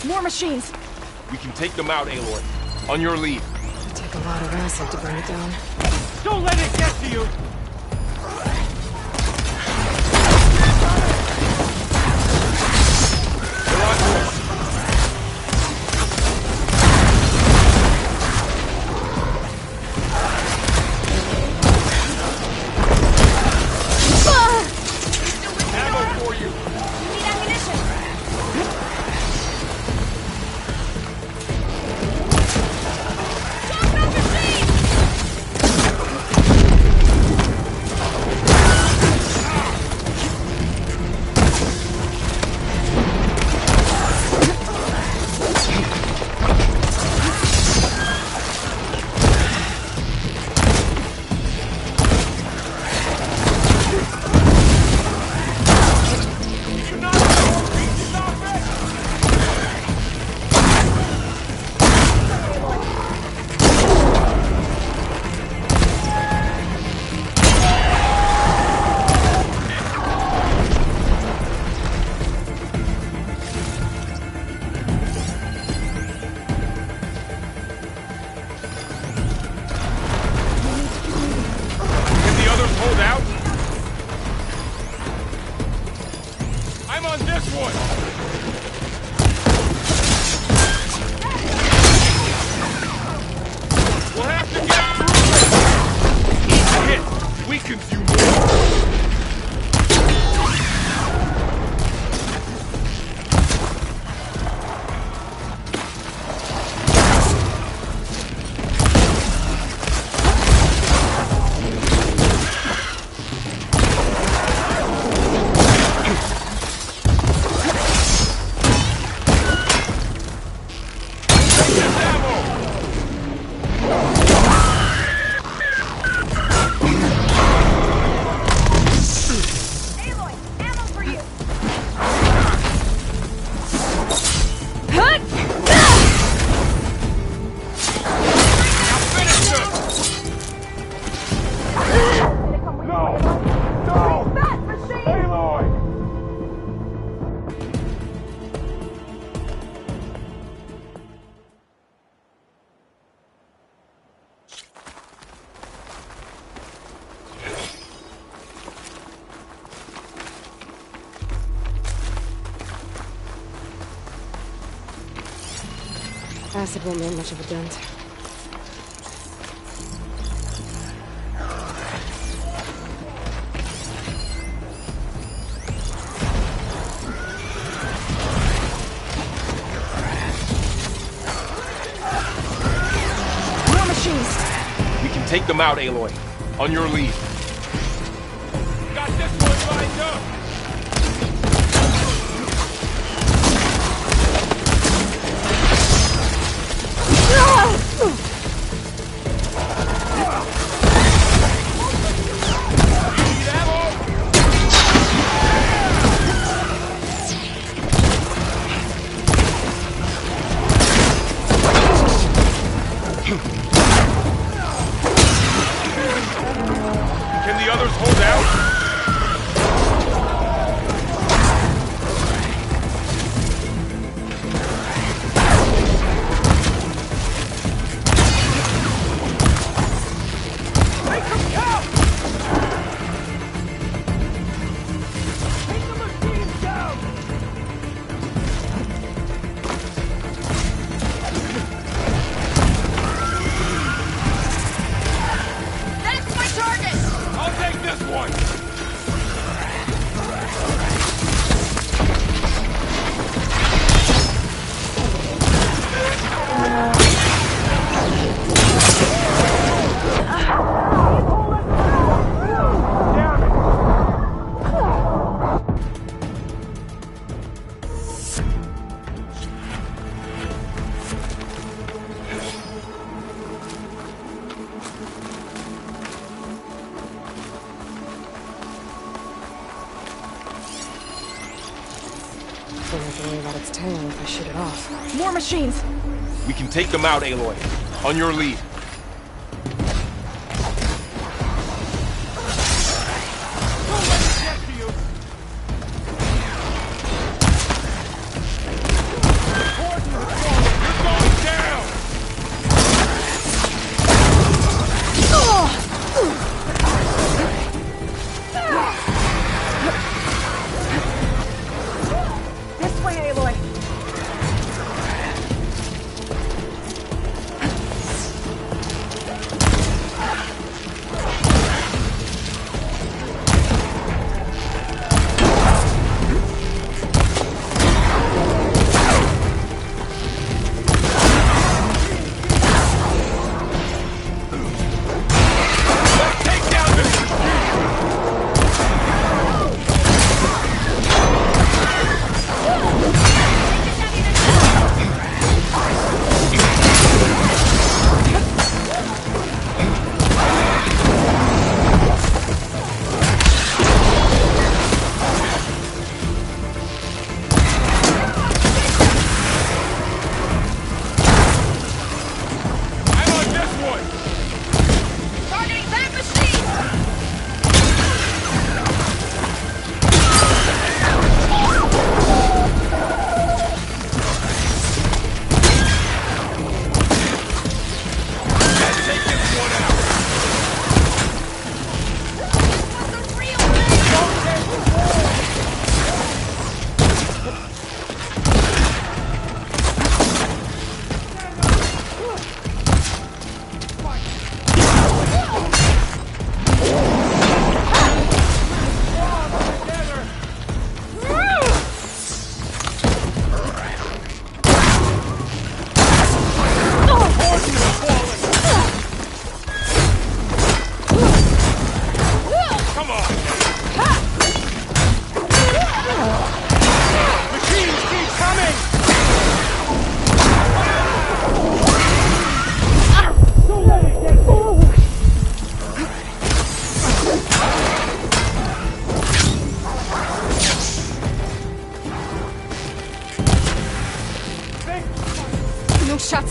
More machines! We can take them out, Aloy. On your lead. It'll take a lot of acid to bring it down. Don't let it get to you! They're on to us. Ammo for you! Need ammunition! Talk about machines! Can the others hold out? I'm on this one! We'll have to get through this! Each hit weakens you more! Aloy, ammo for you! Now finish them! No! No! That machine! Aloy! Acid won't make much of a dent. More machines! We can take them out, Aloy. On your lead. Got this one lined up! Need ammo? Can the others hold out? Make them count! Take the machines down! That's my target! I'll take this one! Don't have to worry about its tail if I shoot it off. More machines! We can take them out, Aloy. On your lead. Towards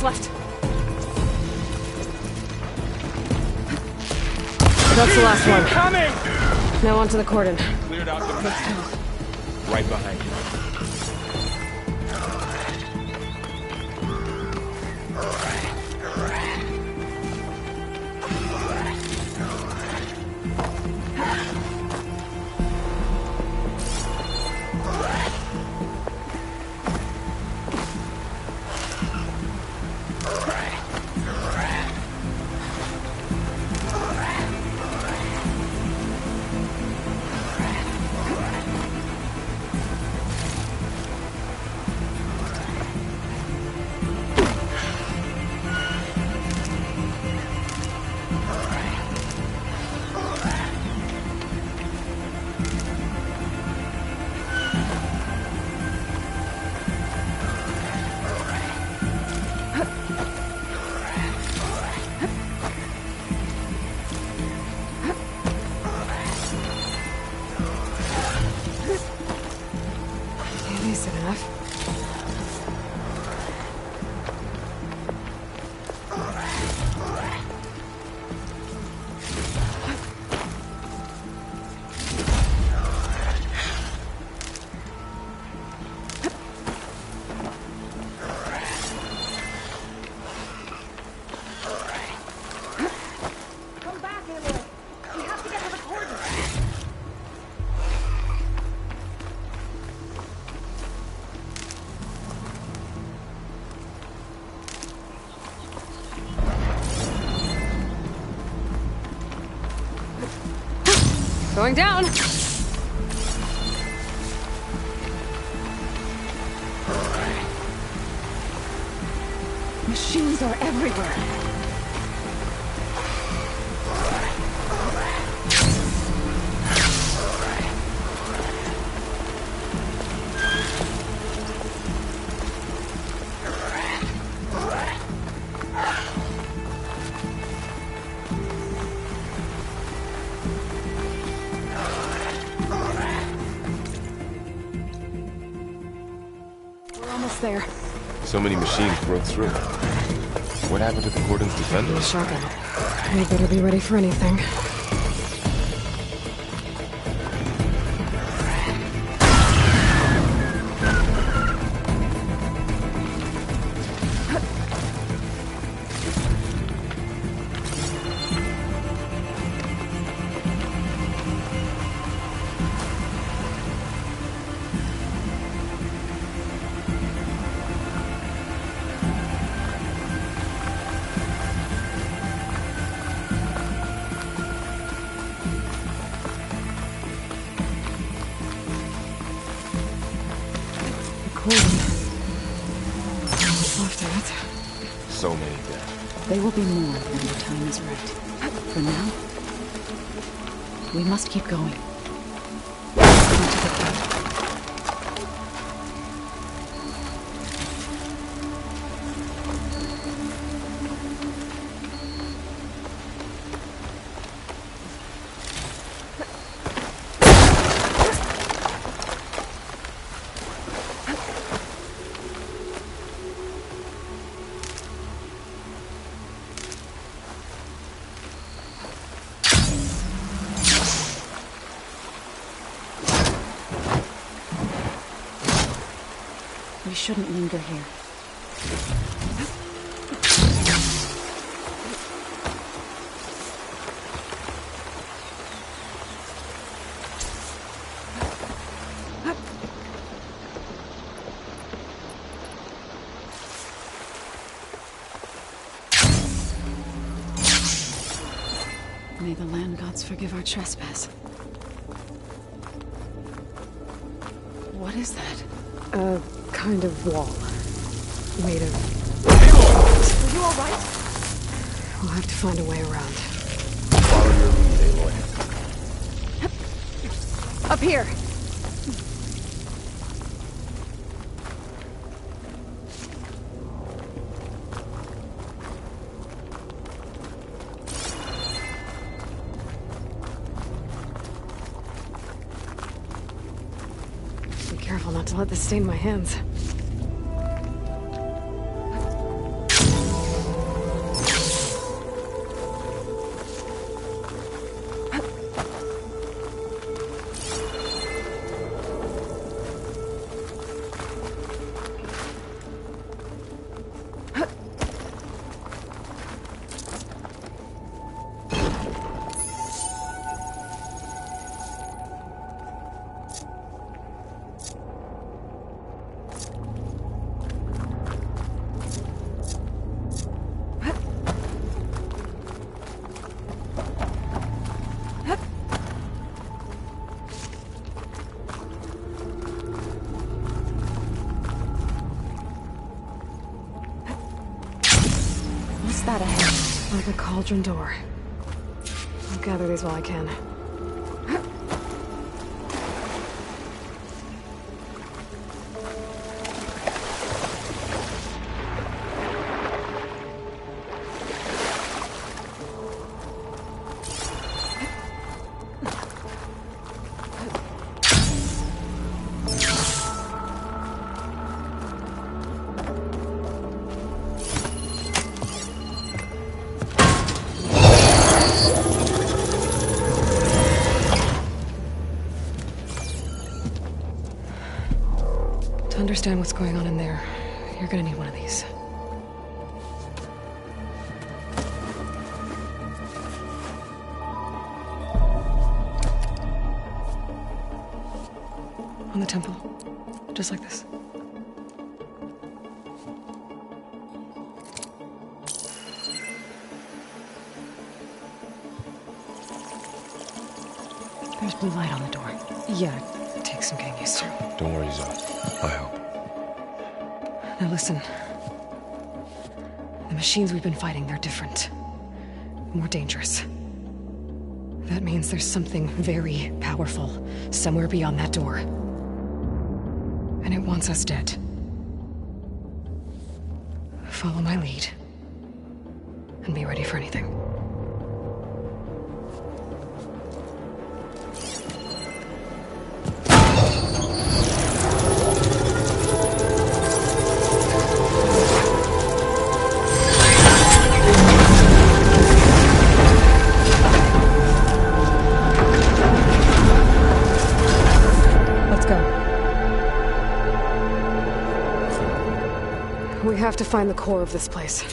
minutes left. That's the last one. Coming! Now onto the cordon. Cleared out the machine. Right behind you. Decent enough. Come back, Aloy. We have to get to the cordon. Going down. Machines are everywhere. We're almost there. So many machines broke through. What happened to the cordon's defenders? Shotgun. We better be ready for anything. What's left of it? So many dead. They will be more when the time is right. For now, we must keep going. Into the cave. We shouldn't linger here. May the land gods forgive our trespass. What is that? A kind of wall. Made of... Are you alright? We'll have to find a way around. Follow your lead, Aloy. Up here! Be careful not to let this stain my hands. like a cauldron door. I'll gather these while I can. To understand what's going on in there, you're gonna need one of these. On the temple. Just like this. There's blue light on the door. Yeah, it takes some getting used to. Don't worry, Zoe. I help. Now listen. The machines we've been fighting, they're different. More dangerous. That means there's something very powerful somewhere beyond that door. And it wants us dead. Follow my lead. And be ready for anything. We have to find the core of this place.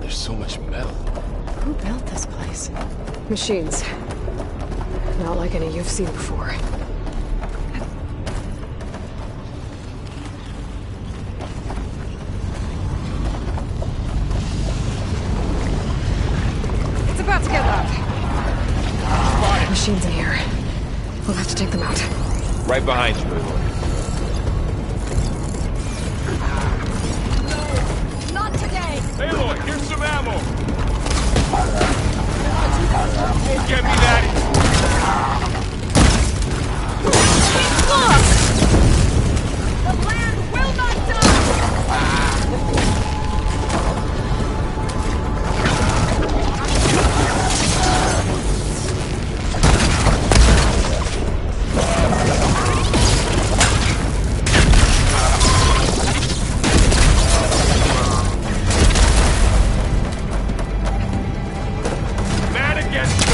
There's so much metal. Who built this place? Machines. Not like any you've seen before. It's about to get loud. Machines in here. We'll have to take them out. Right behind you, Aloy. Not today! Aloy, here's some ammo! Get me that! Look! The land will not die! Man against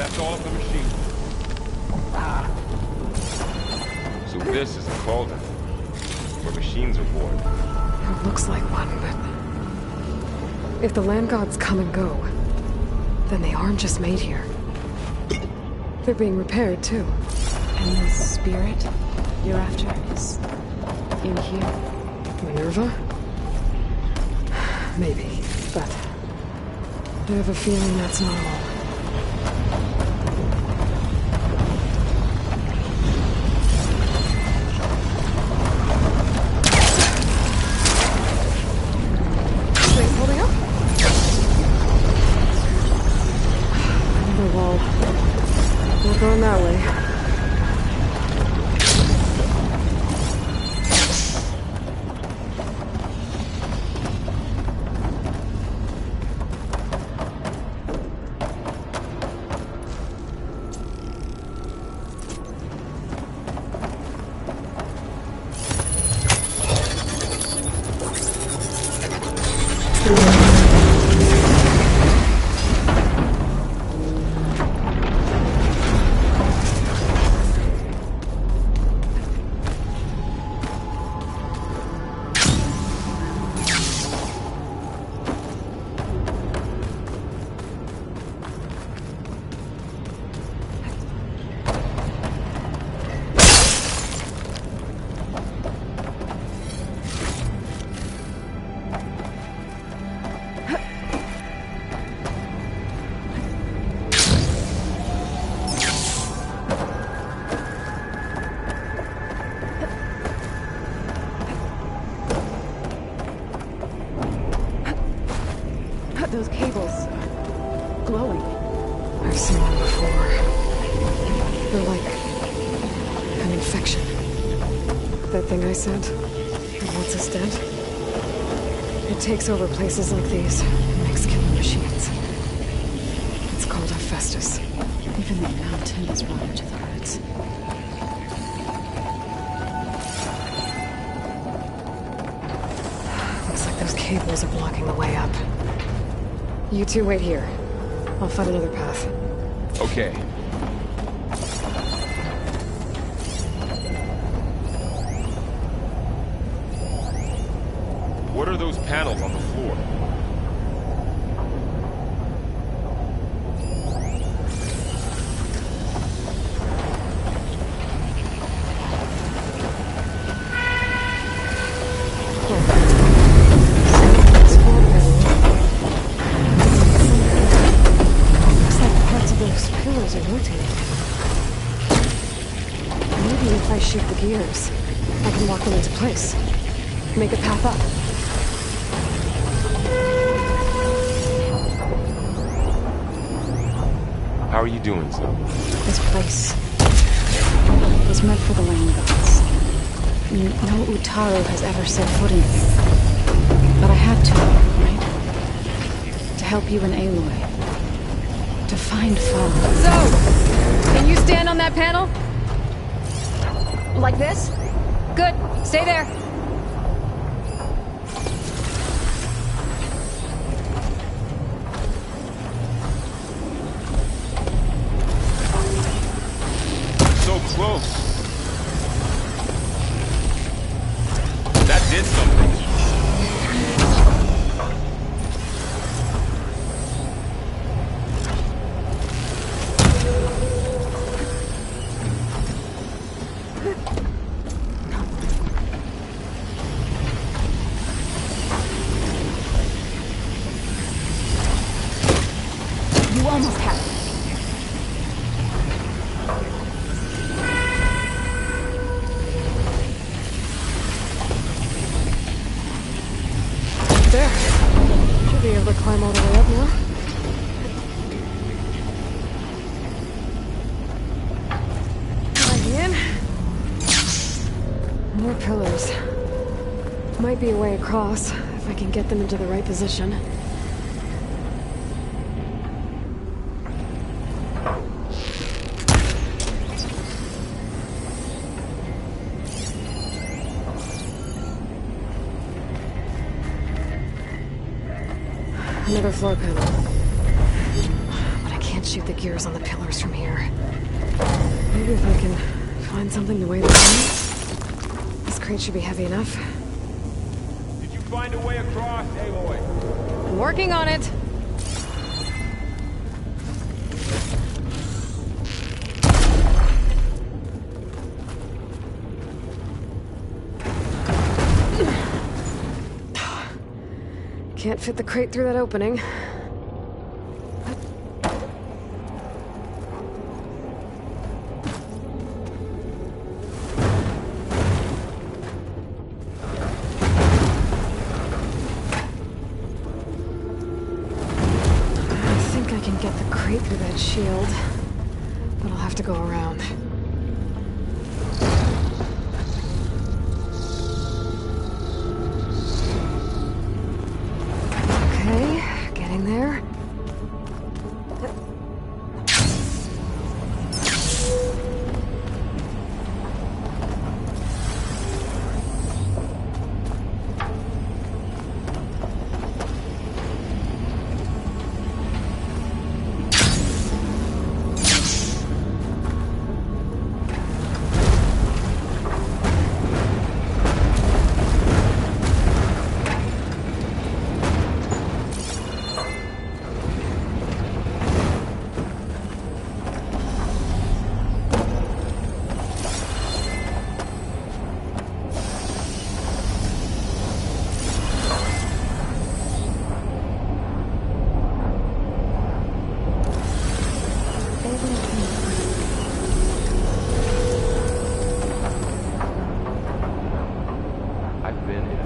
That's all of the machine. So this is a cauldron where machines are born. It looks like one, but... if the land gods come and go, then they aren't just made here. They're being repaired, too. And the spirit you're after is in here? Minerva? maybe, but I have a feeling that's not all. Things holding up? Another wall. Not going that way. Those cables glowing. I've seen them before. They're like an infection. That thing I said, it wants us dead. It takes over places like these and makes killing machines. It's called Hephaestus. Even the mountain is rotted to the roots. Looks like those cables are blocking the way up. You two wait here. I'll find another path. Okay. What are those panels on the floor? Maybe if I shoot the gears, I can lock them into place. Make a path up. How are you doing, so? This place was meant for the land gods. No Utaru has ever set foot in it. But I had to, right? To help you and Aloy. To find Father. So, can you stand on that panel? Like this? Good. Stay there. So close. That did something. You almost have it. There. Should be able to climb all the way up now. Right in. More pillars. Might be a way across, if I can get them into the right position. Another floor panel. But I can't shoot the gears on the pillars from here. Maybe if I can find something to weigh them down. This crate should be heavy enough. Did you find a way across, Aloy? I'm working on it. Can't fit the crate through that opening. I think I can get the crate through that shield, but I'll have to go around. Okay, getting there. I've been in a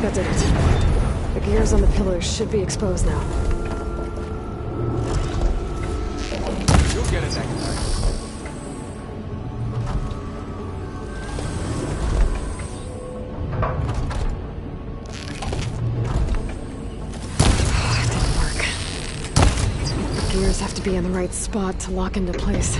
That did it. The gears on the pillars should be exposed now. You'll get it next time. It didn't work. The gears have to be in the right spot to lock into place.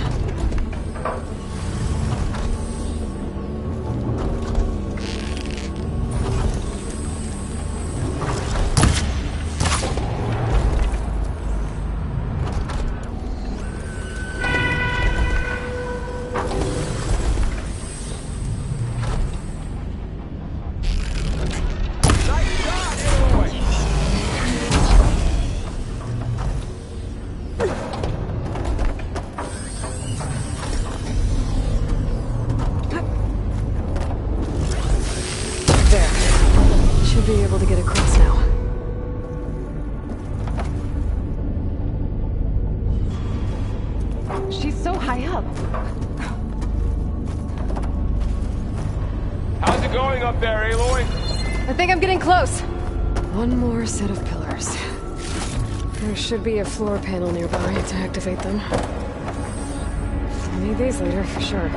Should be able to get across now. She's so high up. How's it going up there, Aloy? I think I'm getting close. One more set of pillars. There should be a floor panel nearby to activate them. I'll need these later for sure.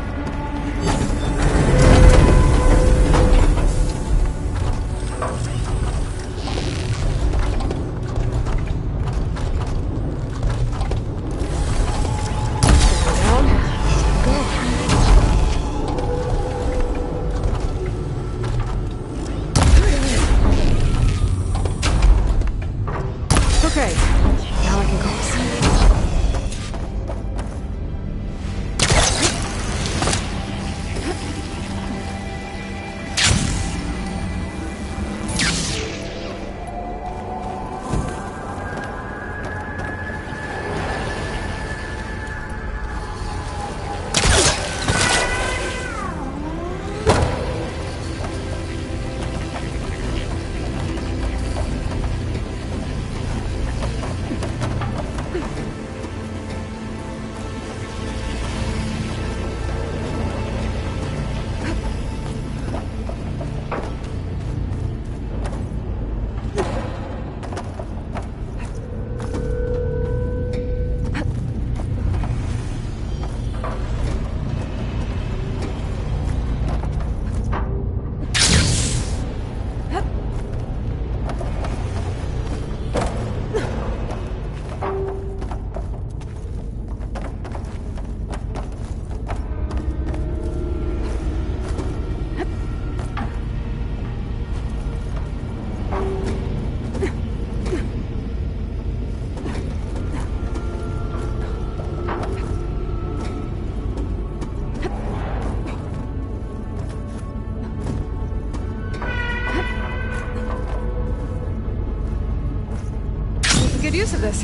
use of this.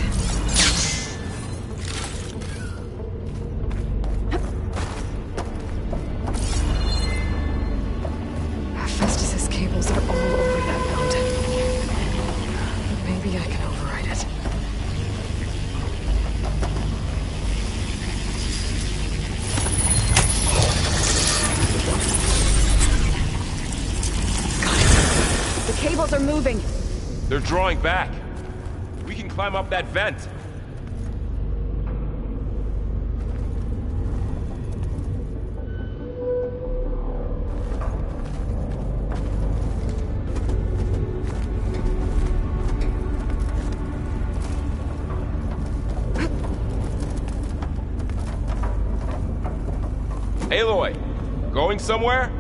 Festus's cables are all over that mountain. But maybe I can override it. The cables are moving. They're drawing back. We can climb up that vent. Aloy, going somewhere?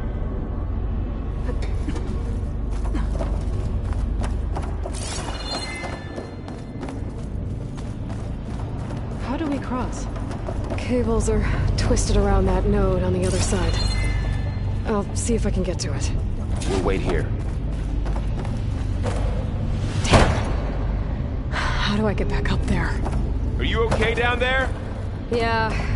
How do we cross? Cables are twisted around that node on the other side. I'll see if I can get to it. We'll wait here. How do I get back up there? Are you okay down there? Yeah.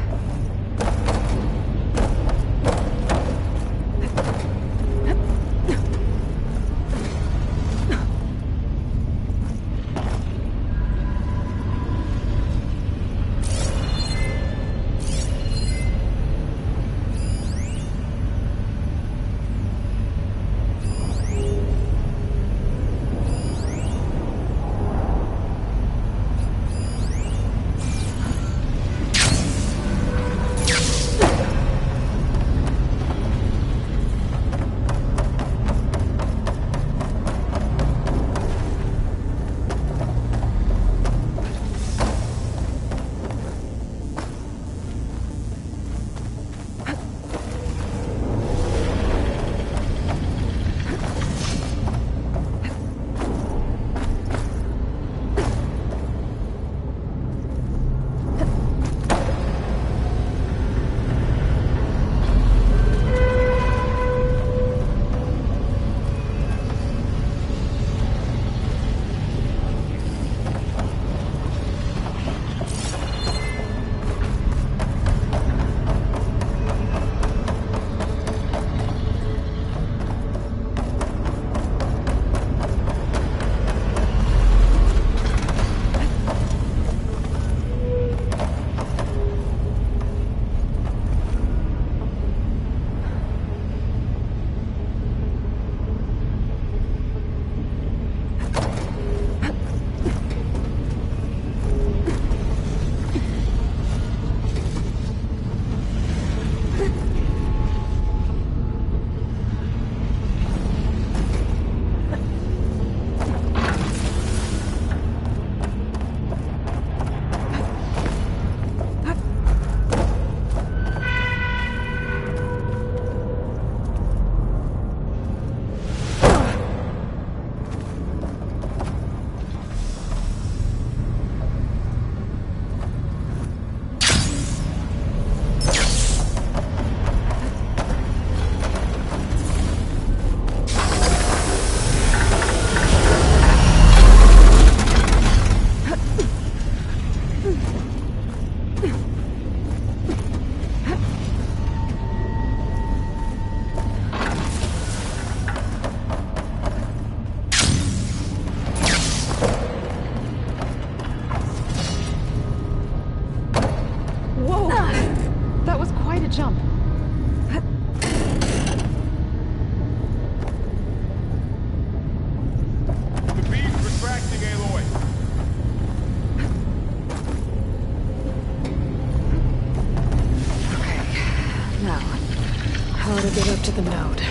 jump. The beam's retracting, Aloy. Okay. Now, how to get up to the node?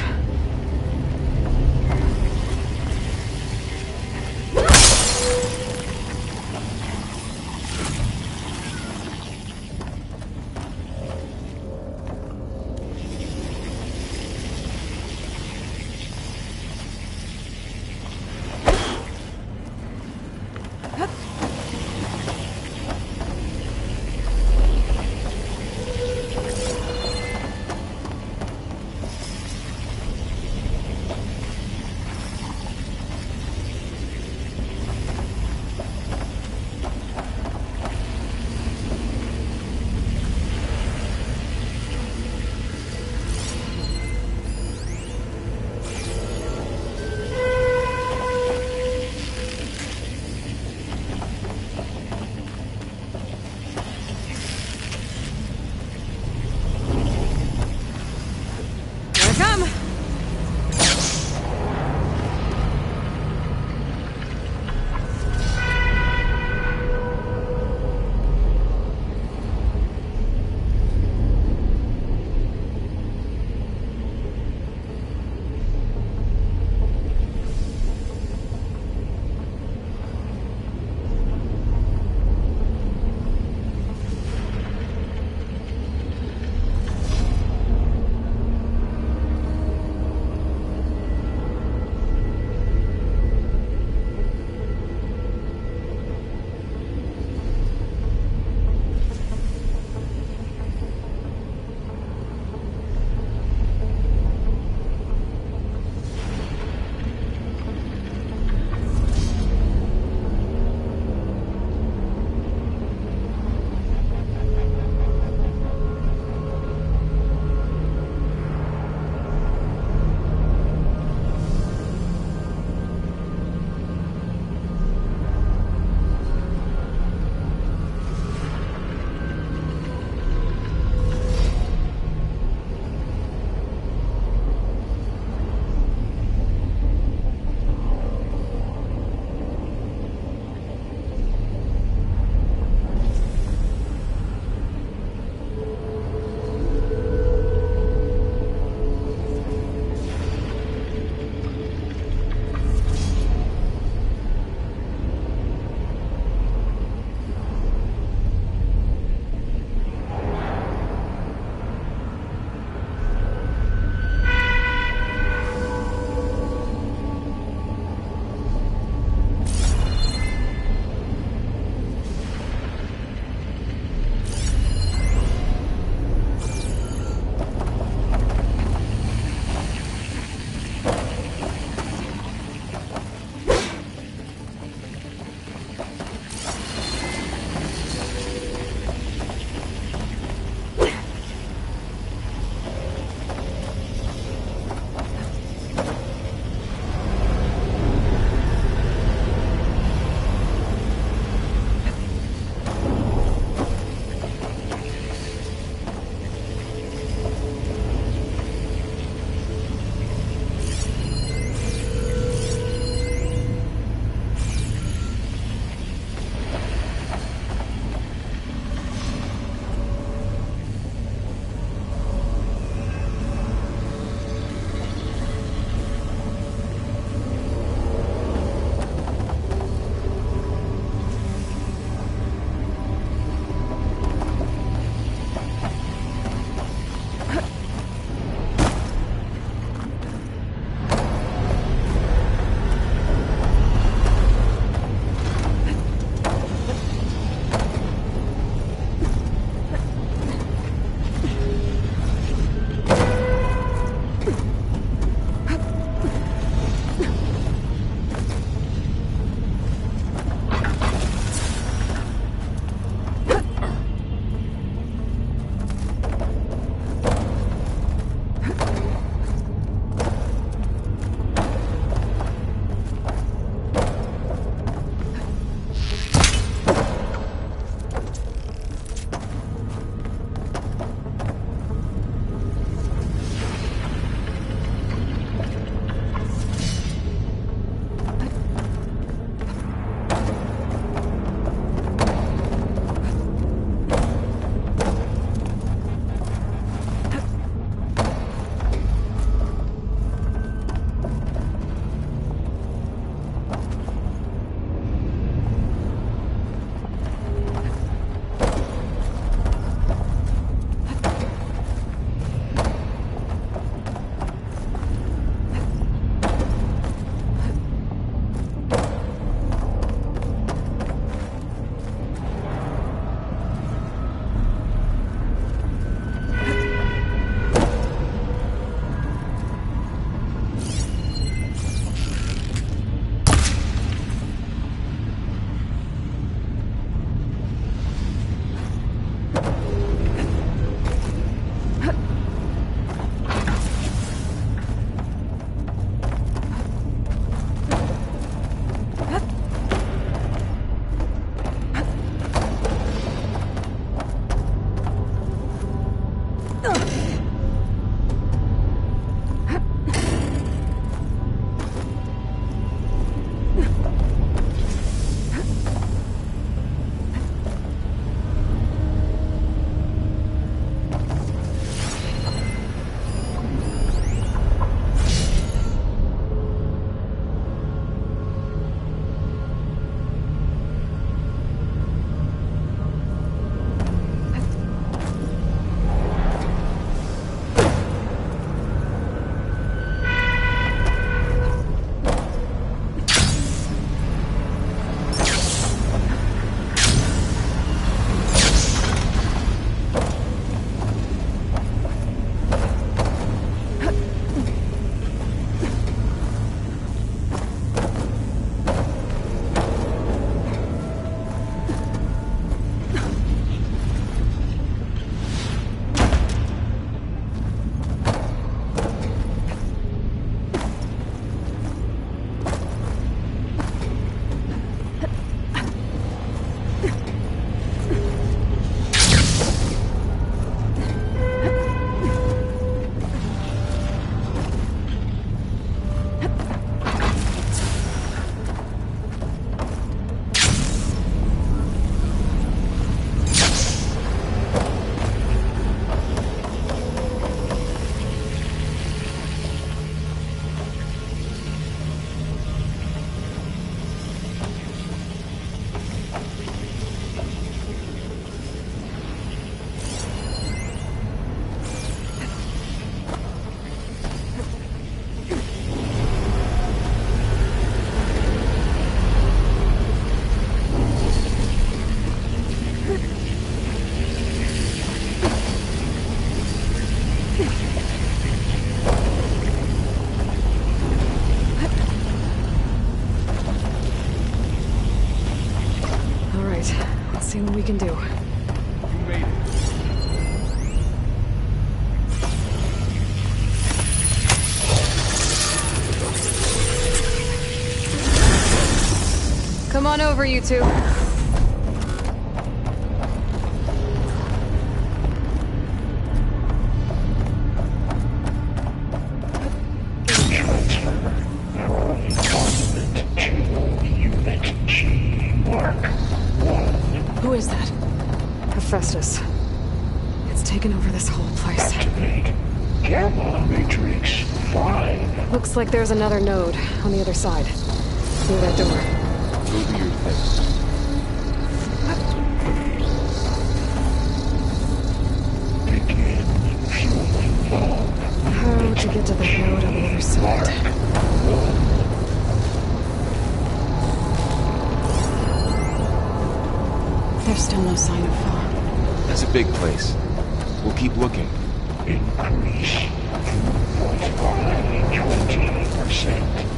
All right, let's see what we can do. You made it. Come on over, you two. Who is that? Hephaestus. It's taken over this whole place. Gamma Matrix 5. Looks like there's another node on the other side. Near that door. Go do your thing. Begin fueling valve. How to get to the node on the other side? There's still no sign of fog. That's a big place. We'll keep looking. Increase throughput by 20%.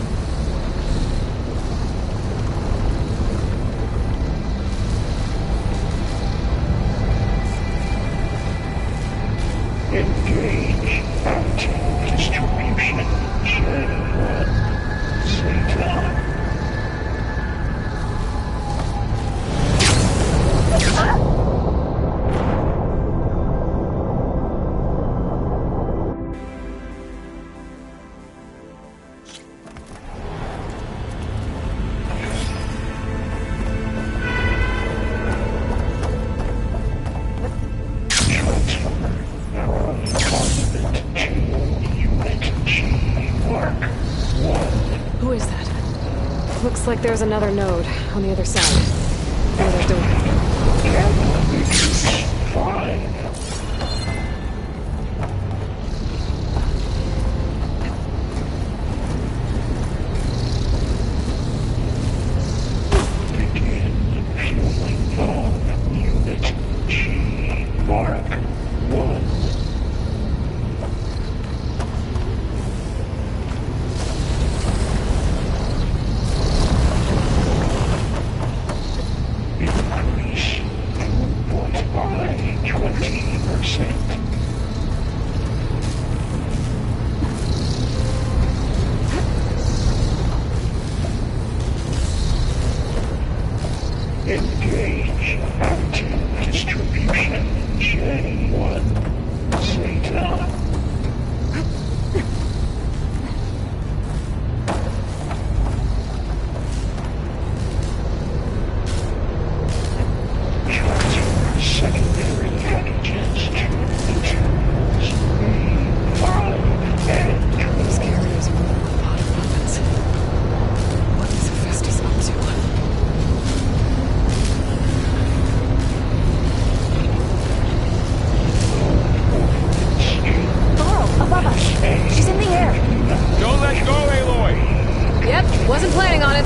Engage anti-distribution J1 Zeta. Who is that? Looks like there's another node on the other side. Near that door. Gamma Matrix 5. Begin fueling valve unit G Mark 1. Increase throughput by 20%. Engage anti-distribution J1 Zeta. Transfer secondary packages to internals A5 and These carriers are moving a lot of weapons. What is Hephaestus up to? Laurel, above us. She's in the air. Don't let go, Aloy! Yep, wasn't planning on it.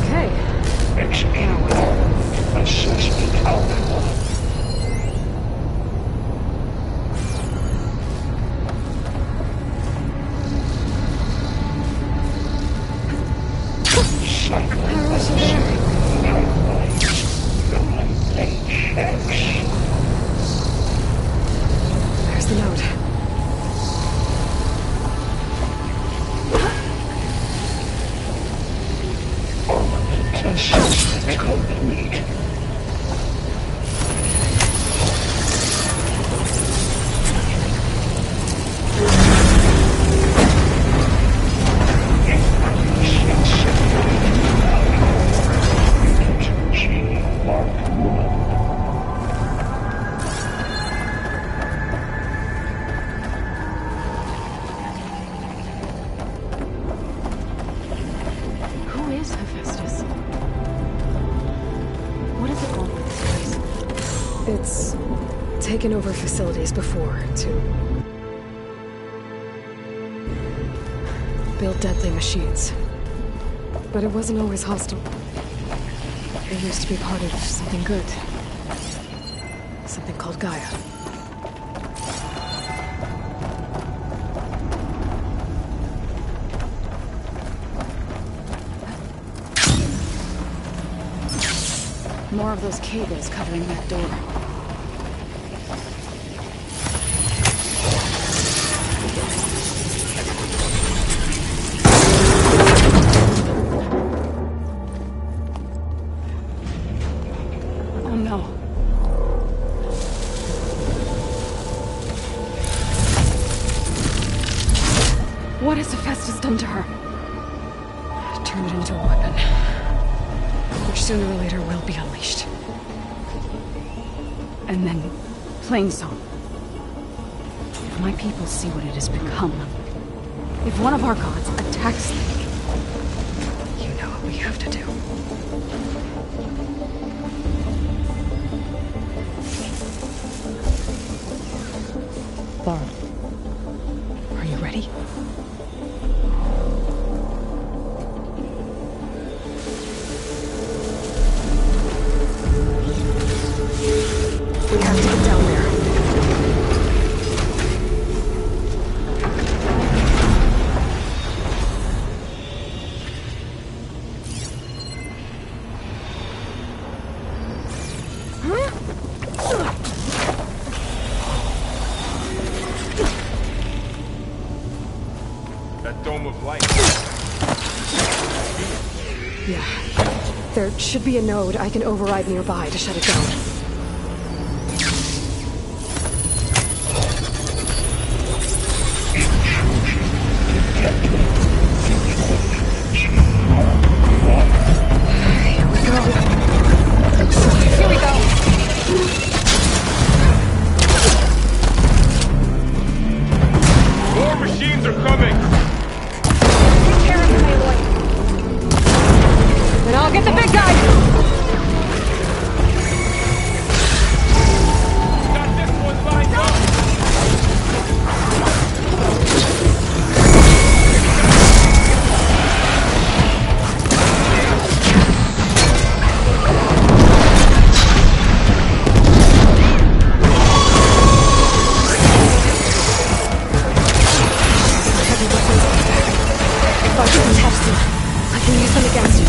Okay, execute assessment outcome. Cycle timelines 9HX. there's the node. Armament assessment complete. Who is Hephaestus? What does it want with this place? It's taken over facilities before to build deadly machines. But it wasn't always hostile. It used to be part of something good. Something called Gaia. More of those cables covering that door. Oh no. What has Hephaestus done to her? Turn it into a weapon. Which sooner or later will be unleashed. And then, Plainsong. If my people see what it has become, if one of our gods attacks them, You know what we have to do. Laura, are you ready? We have to get down there. That dome of light. Yeah. There should be a node I can override nearby to shut it down. More machines are coming! Take care of him, Aloy. Then I'll get the big guy! Got this one lined up! Heavy weapons on deck. If I can attach them, I can use them against it.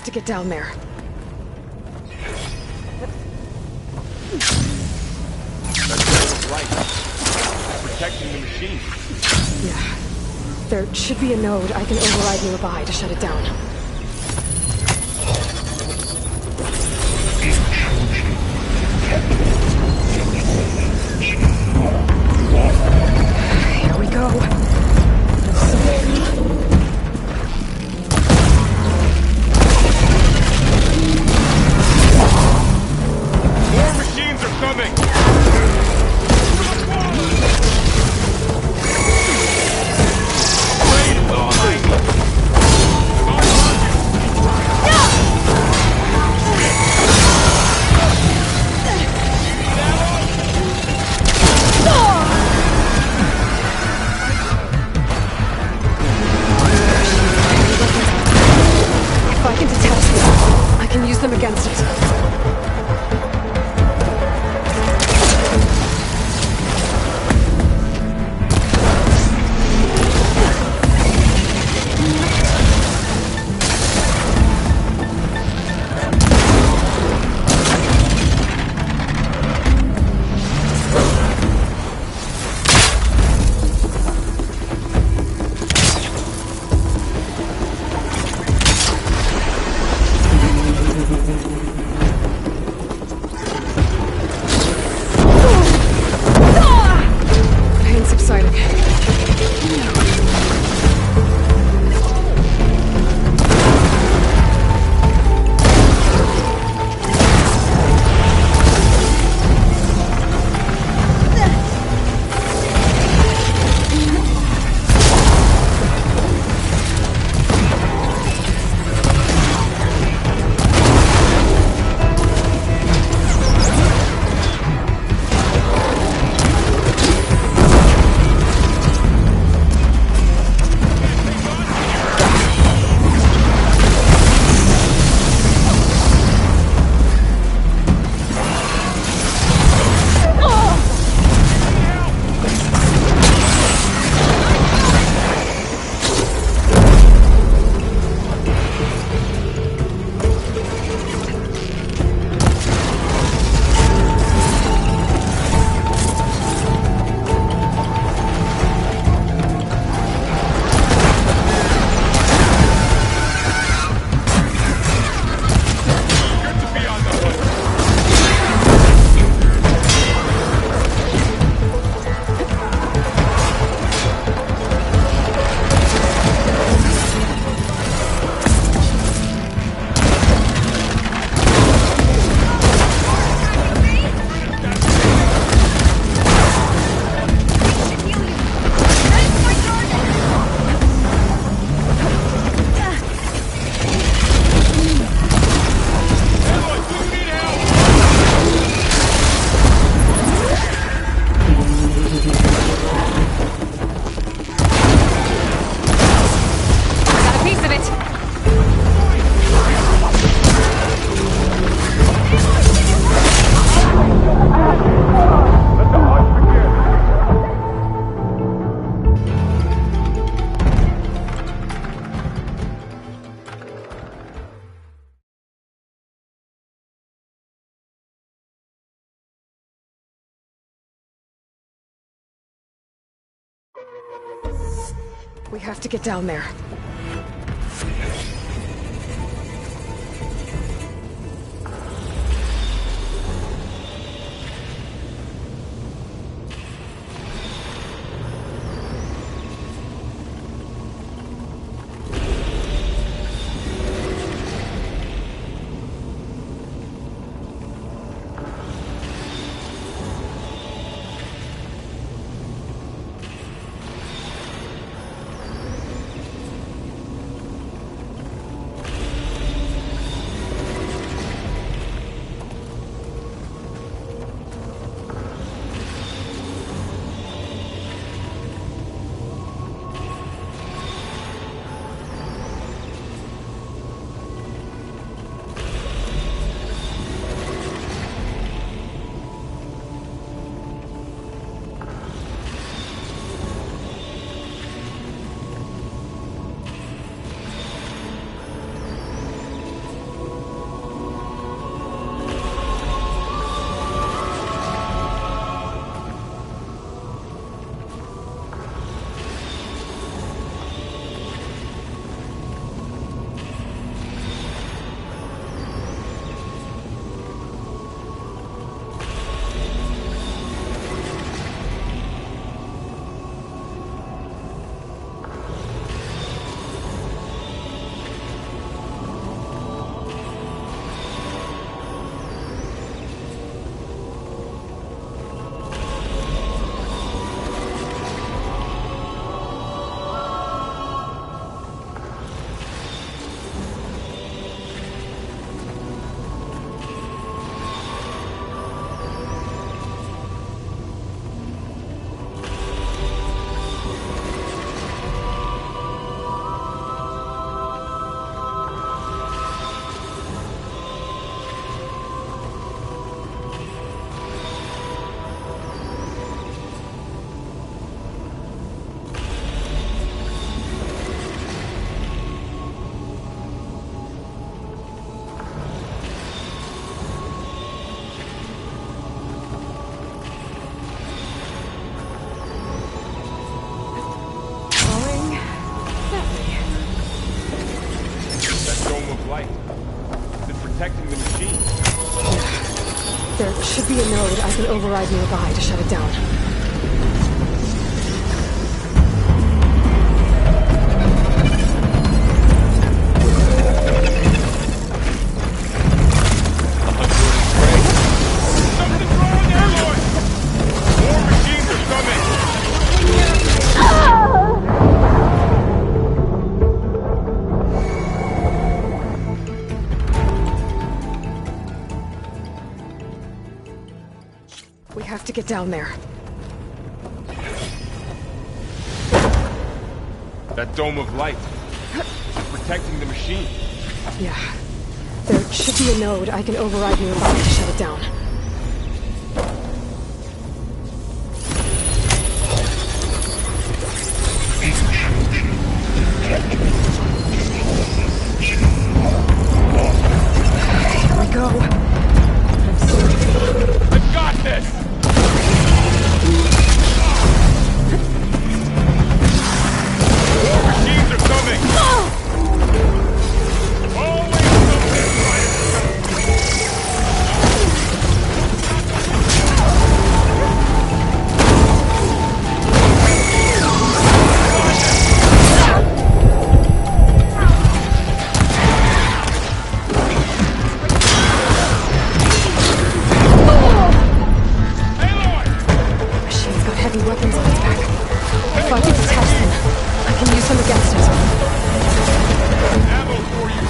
to get down there. That's right. Protecting the machine. Yeah. There should be a node I can override nearby to shut it down. Here we go. We have to get down there. There should be a node I can override nearby to shut it down. We have to get down there. That dome of light. It's protecting the machine. Yeah. There should be a node I can override nearby to shut it down. Here we go. I'm sorry. I've got this! Machines are coming! Always something right. Machine's got heavy weapons on its back. If I can detach them, I can use them against it. Ammo for you!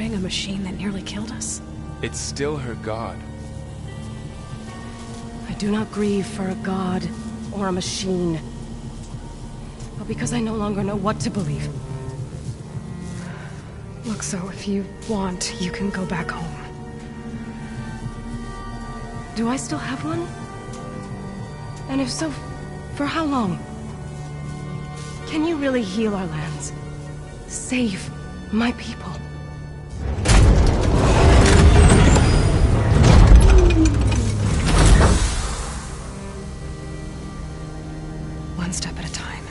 supporting a machine that nearly killed us? It's still her god. I do not grieve for a god or a machine, but because I no longer know what to believe. Look, so if you want, you can go back home. Do I still have one? And if so, for how long? Can you really heal our lands? Save my people? One step at a time.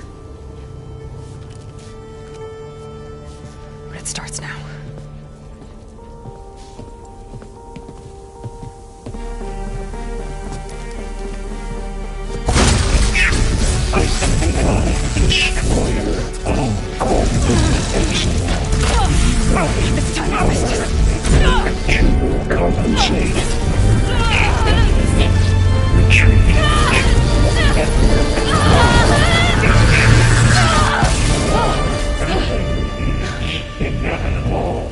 But it starts now. Destroyer of all This time I missed it. you will compensate. Retreat. Inevitable.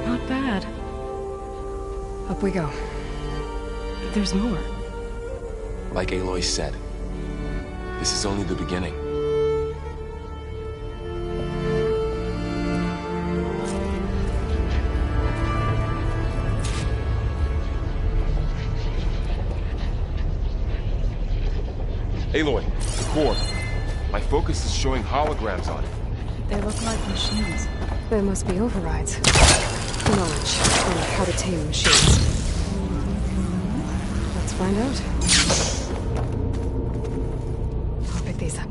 Not bad. Up we go. There's more. Like Aloy said, this is only the beginning. Aloy, the core. My focus is showing holograms on it. They look like machines. There must be overrides. Knowledge on how to tame machines. Let's find out. I'll pick these up.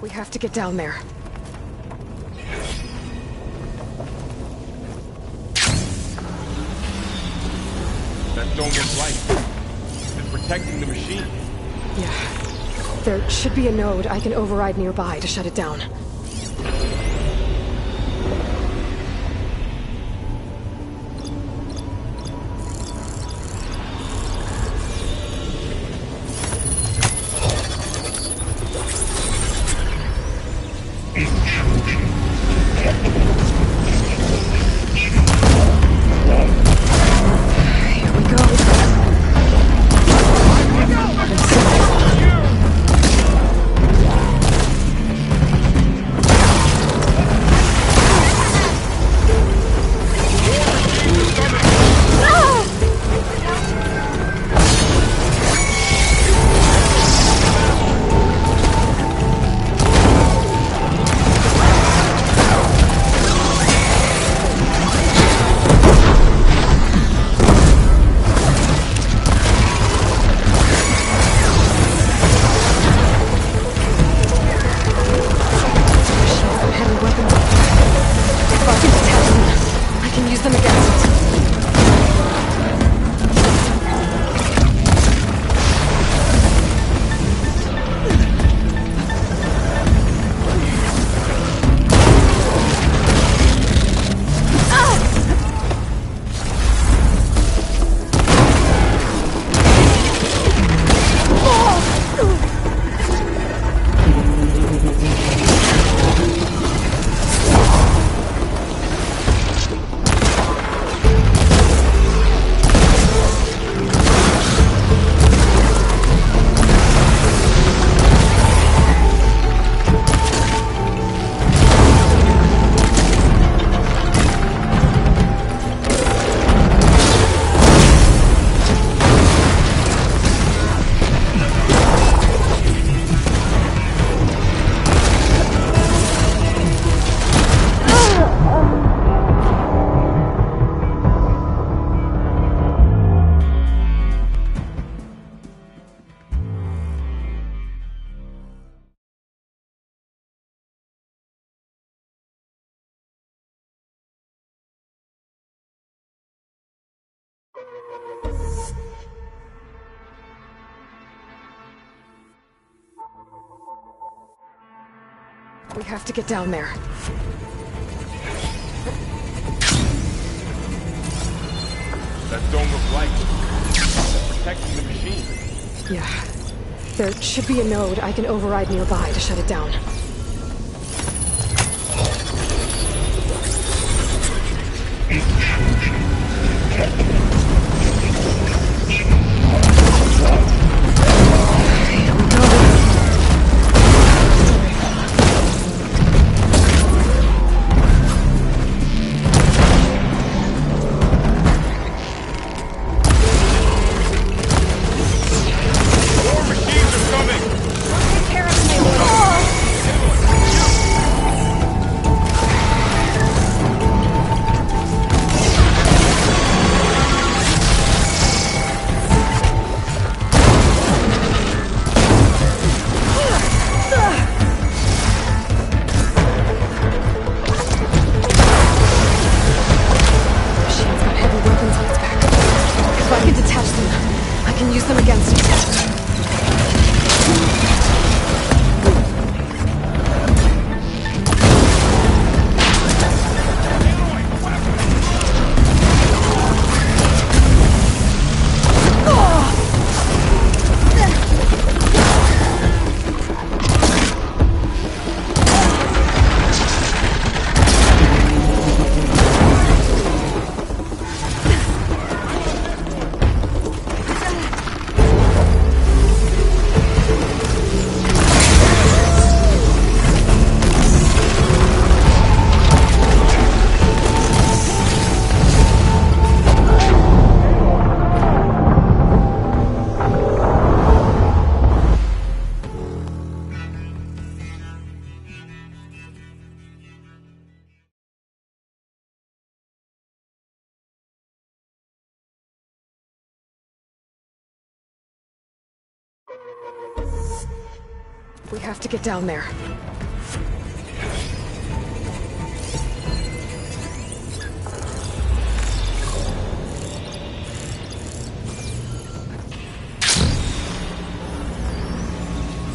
We have to get down there. That dome is light. It's protecting the machine. Yeah. There should be a node I can override nearby to shut it down. Here we go. Heavy weapons. If I can detect them, I can use them against it. We have to get down there. That dome of light. That's protecting the machine. Yeah. There should be a node I can override nearby to shut it down. We have to get down there.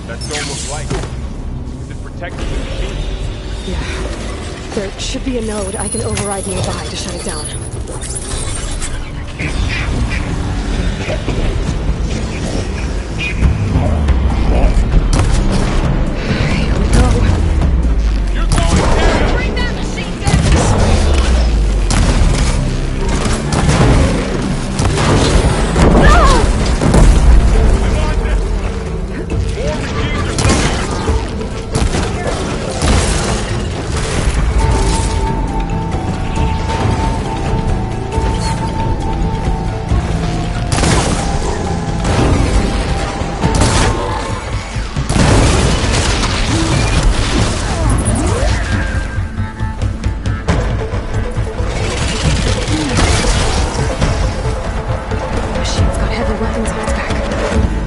That dome of light. Is it protecting the machine? Yeah. There should be a node I can override nearby to shut it down.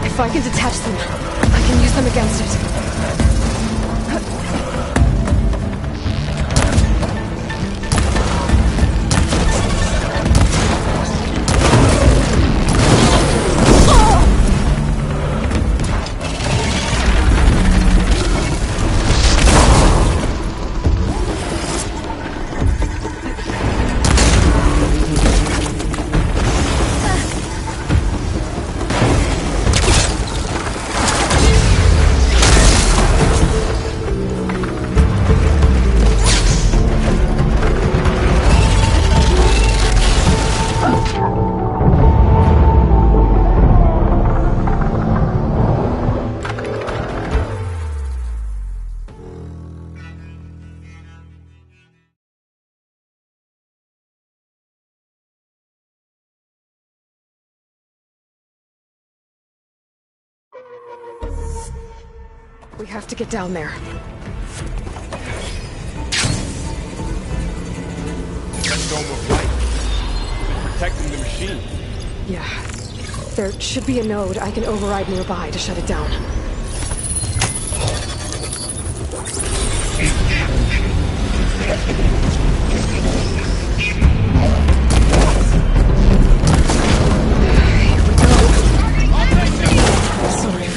If I can detach them, I can use them against it. We have to get down there. That dome of light. Is it protecting the machine? Yeah. There should be a node I can override nearby to shut it down. Sorry,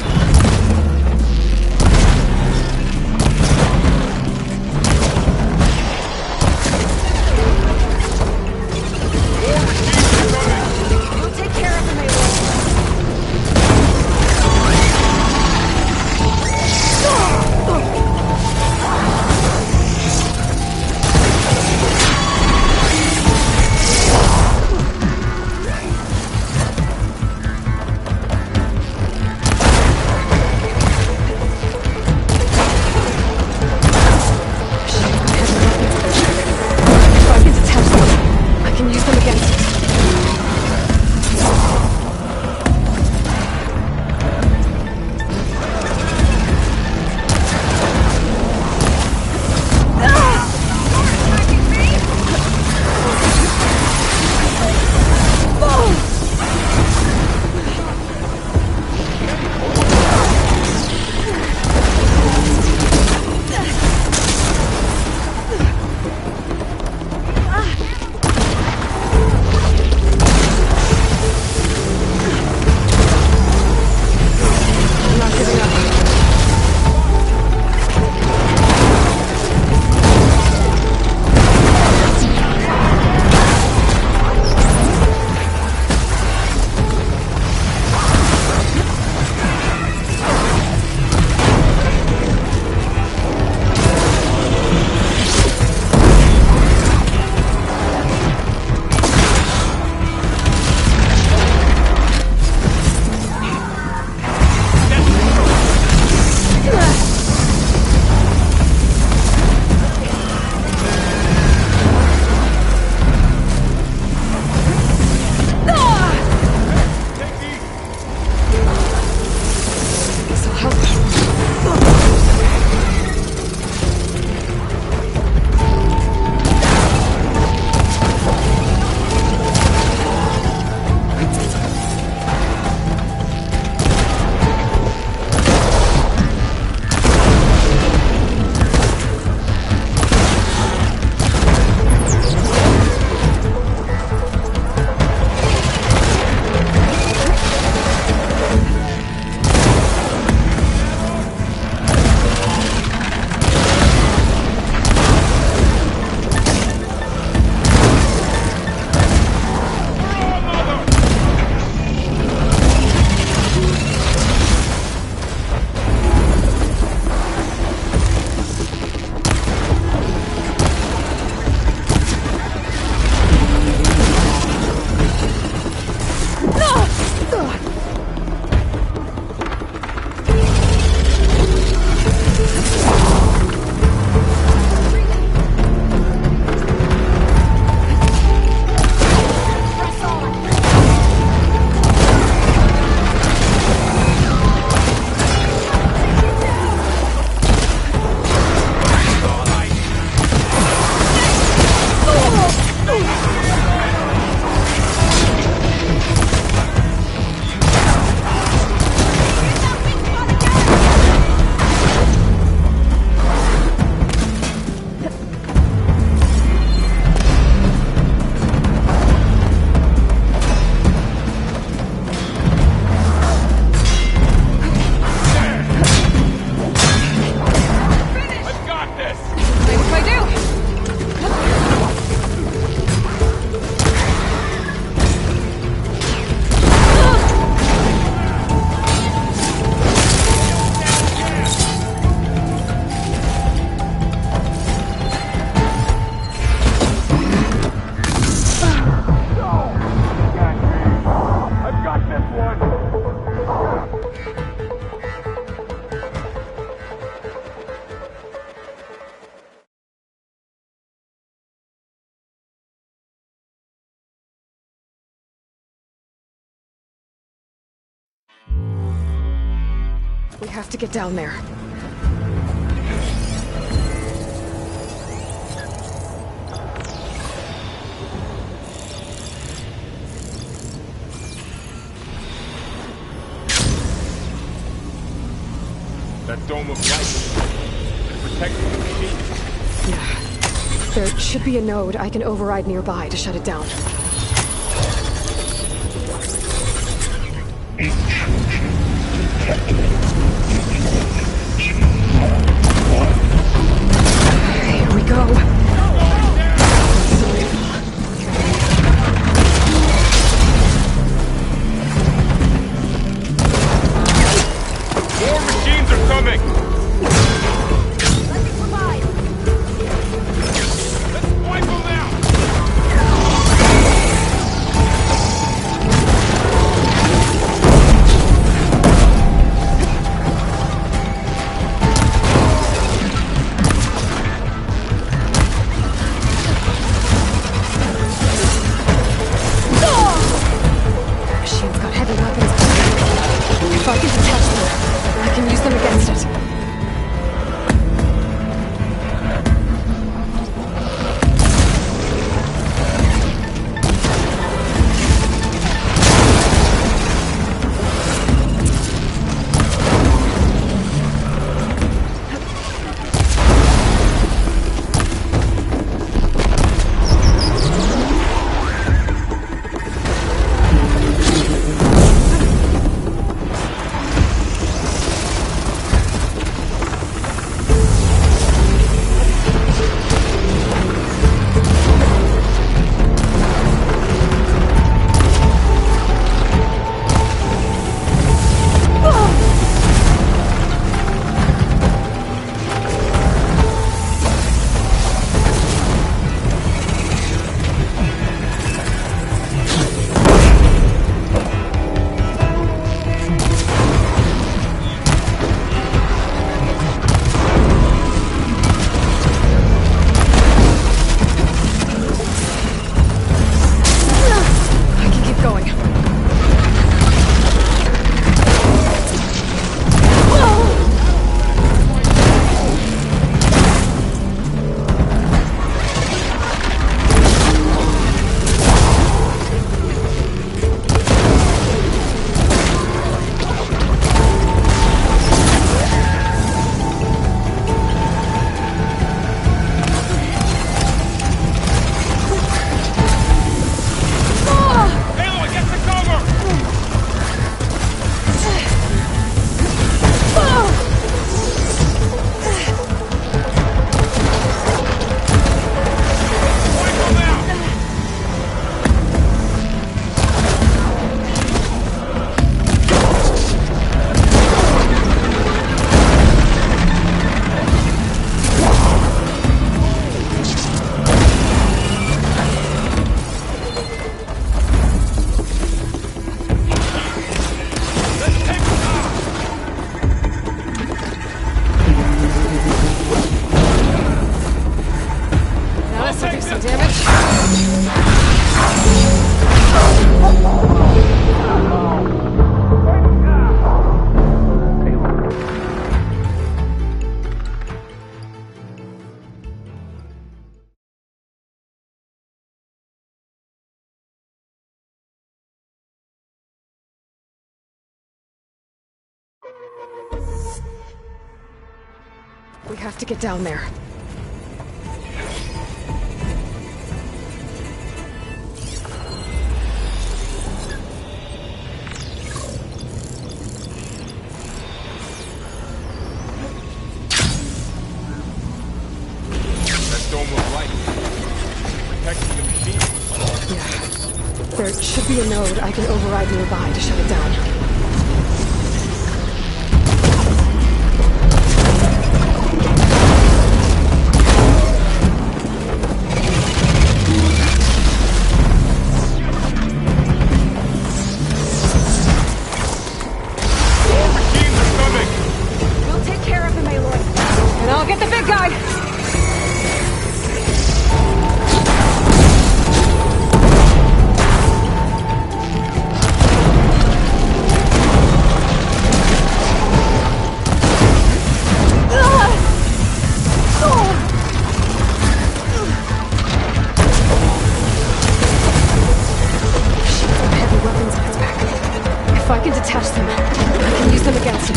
We have to get down there. That dome of light. It protects the machine. Yeah. There should be a node I can override nearby to shut it down. Intrusion detected. Here we go. More machines are coming! Let me provide. Let's wipe them out! Machine's got heavy weapons. If I can detach them, I can use them against it. I can keep going. Aloy, get to cover! Wipe them out! Let's take them out! Now that's taking some damage. We have to get down there. That dome of light. It protects the machine. Yeah. There should be a node I can override nearby to shut it down. More machines are coming! We'll take care of him, Aloy. And I'll get the big guy! can detach them. I can use them against it.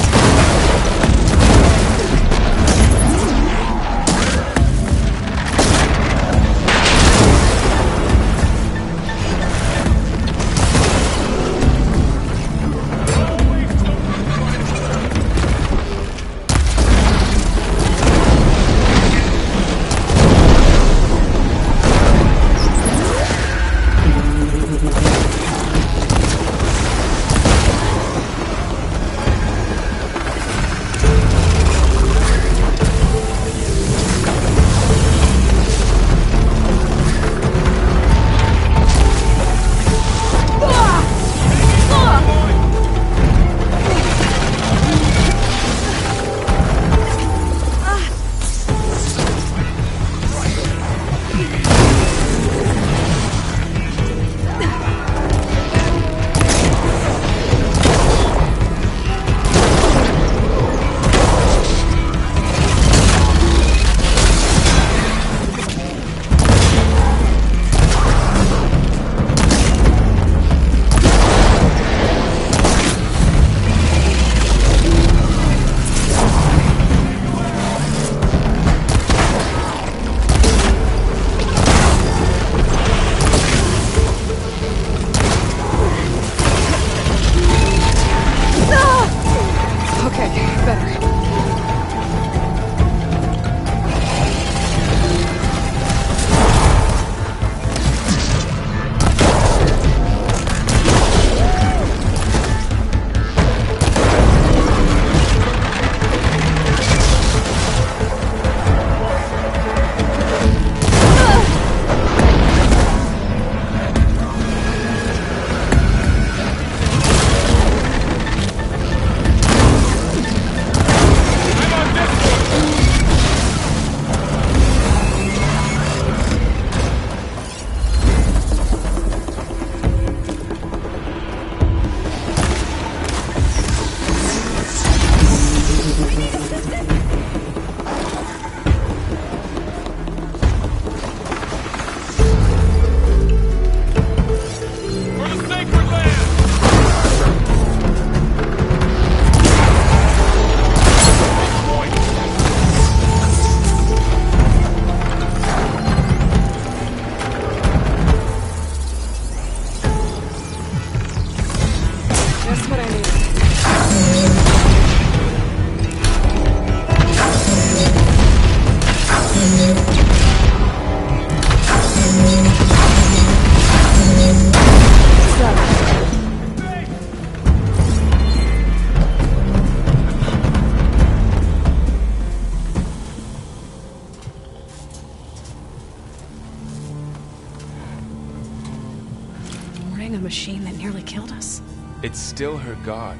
A machine that nearly killed us. It's still her god.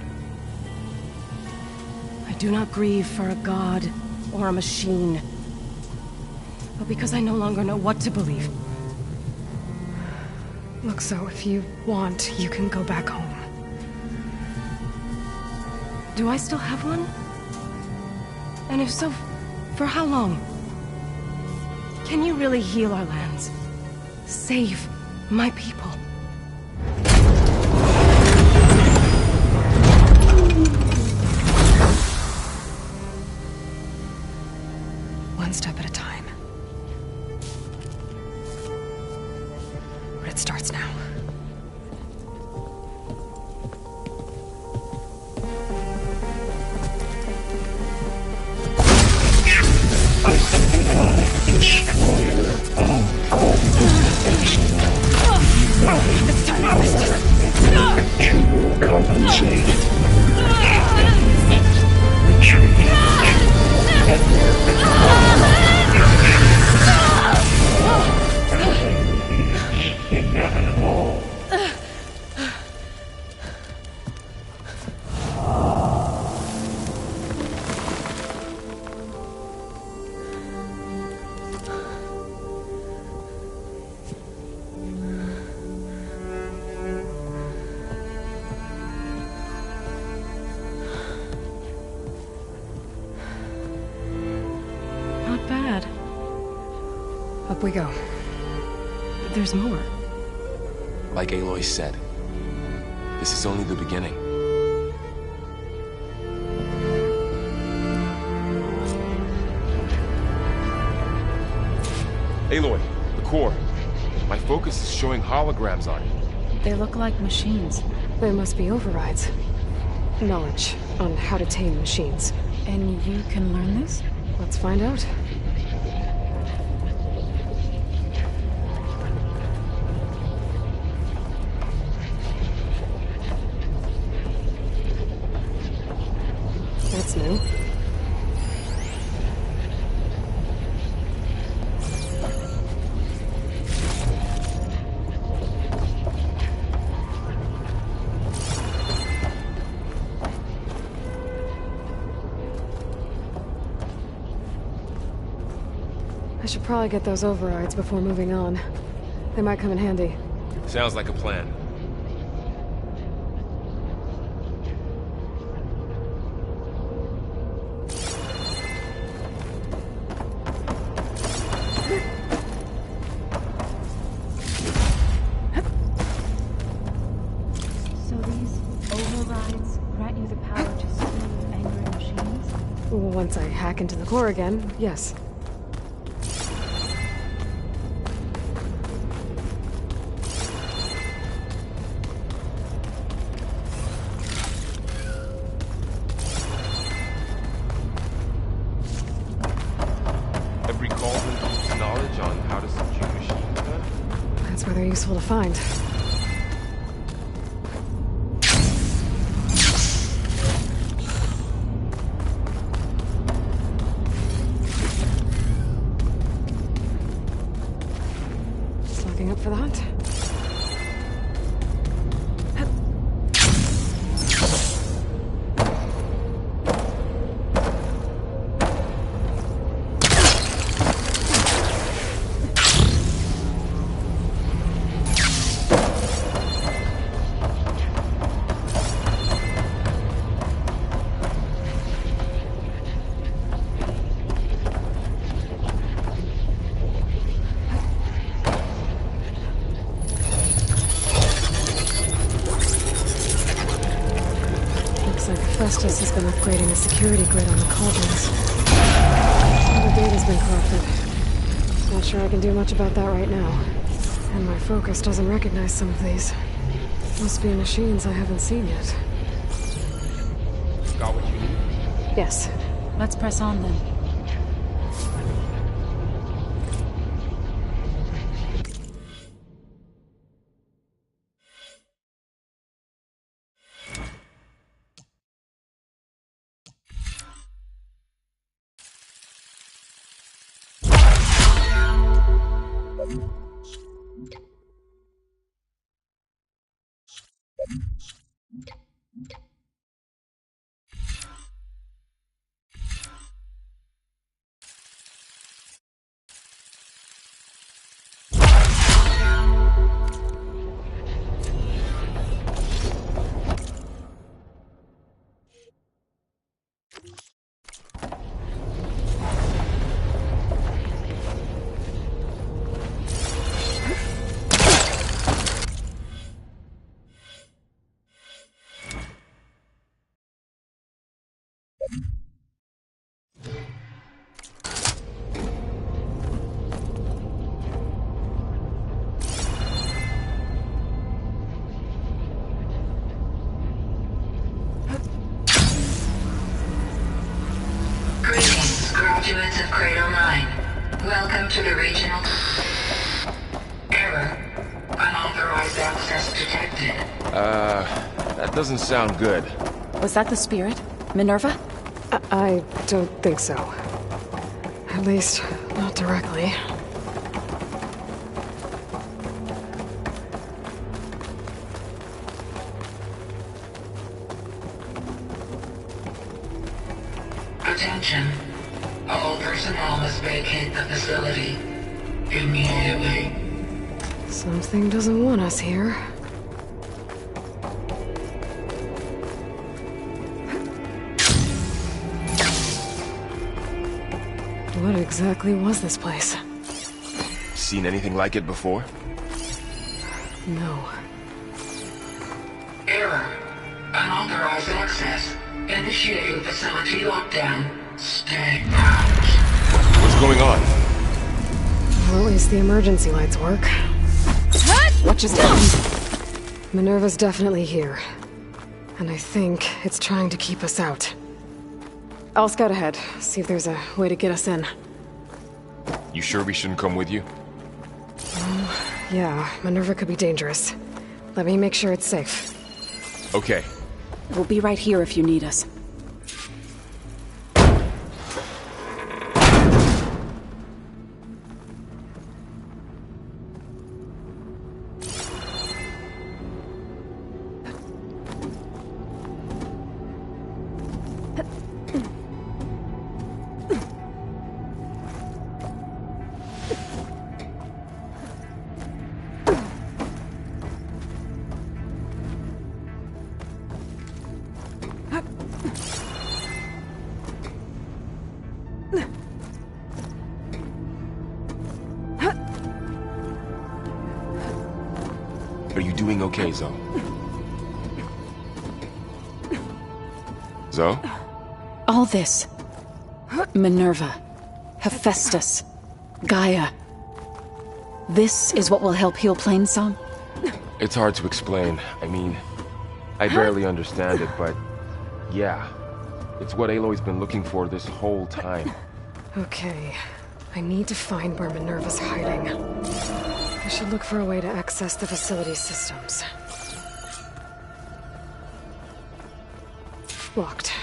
I do not grieve for a god or a machine, but because I no longer know what to believe. Look, so if you want, you can go back home. Do I still have one? And if so, for how long? Can you really heal our lands? Save my people? One step at a time. But it starts now. This time I will compensate. Retreat. Inevitable. Not bad. Up we go. There's more. Like Aloy said, this is only the beginning. Aloy, the core. My focus is showing holograms on it. They look like machines. They must be overrides. Knowledge on how to tame machines. And you can learn this? Let's find out. That's new. I should probably get those overrides before moving on. They might come in handy. Sounds like a plan. So these overrides grant you the power to soothe angry machines? Once I hack into the core again, yes. Every cauldron keeps knowledge on how to subdue machines, huh? That's where they're useful to find. Looking up for the hunt. Festus has been upgrading the security grid on the cauldrons. All the data's been corrupted. Not sure I can do much about that right now. And my focus doesn't recognize some of these. Must be machines I haven't seen yet. Got what you need? Yes. Let's press on then. Graduates of Cradle 9, welcome to the regional... Error. Unauthorized access detected. That doesn't sound good. Was that the spirit? Minerva? I don't think so. At least, not directly. Attention. All personnel must vacate the facility immediately. Something doesn't want us here. What exactly was this place? Seen anything like it before? No. Error. Unauthorized access. Initiating facility lockdown. Stay out. What's going on? Well, at least the emergency lights work. What just happened? Minerva's definitely here. And I think it's trying to keep us out. I'll scout ahead, see if there's a way to get us in. You sure we shouldn't come with you? Yeah, Minerva could be dangerous. Let me make sure it's safe. Okay. We'll be right here if you need us. Are you doing okay, Zoe? Zoe? All this. Minerva. Hephaestus. Gaia. This is what will help heal Plainsong? It's hard to explain. I mean, I barely understand it, but yeah. It's what Aloy's been looking for this whole time. Okay. I need to find where Minerva's hiding. I should look for a way to access the facility systems. Locked.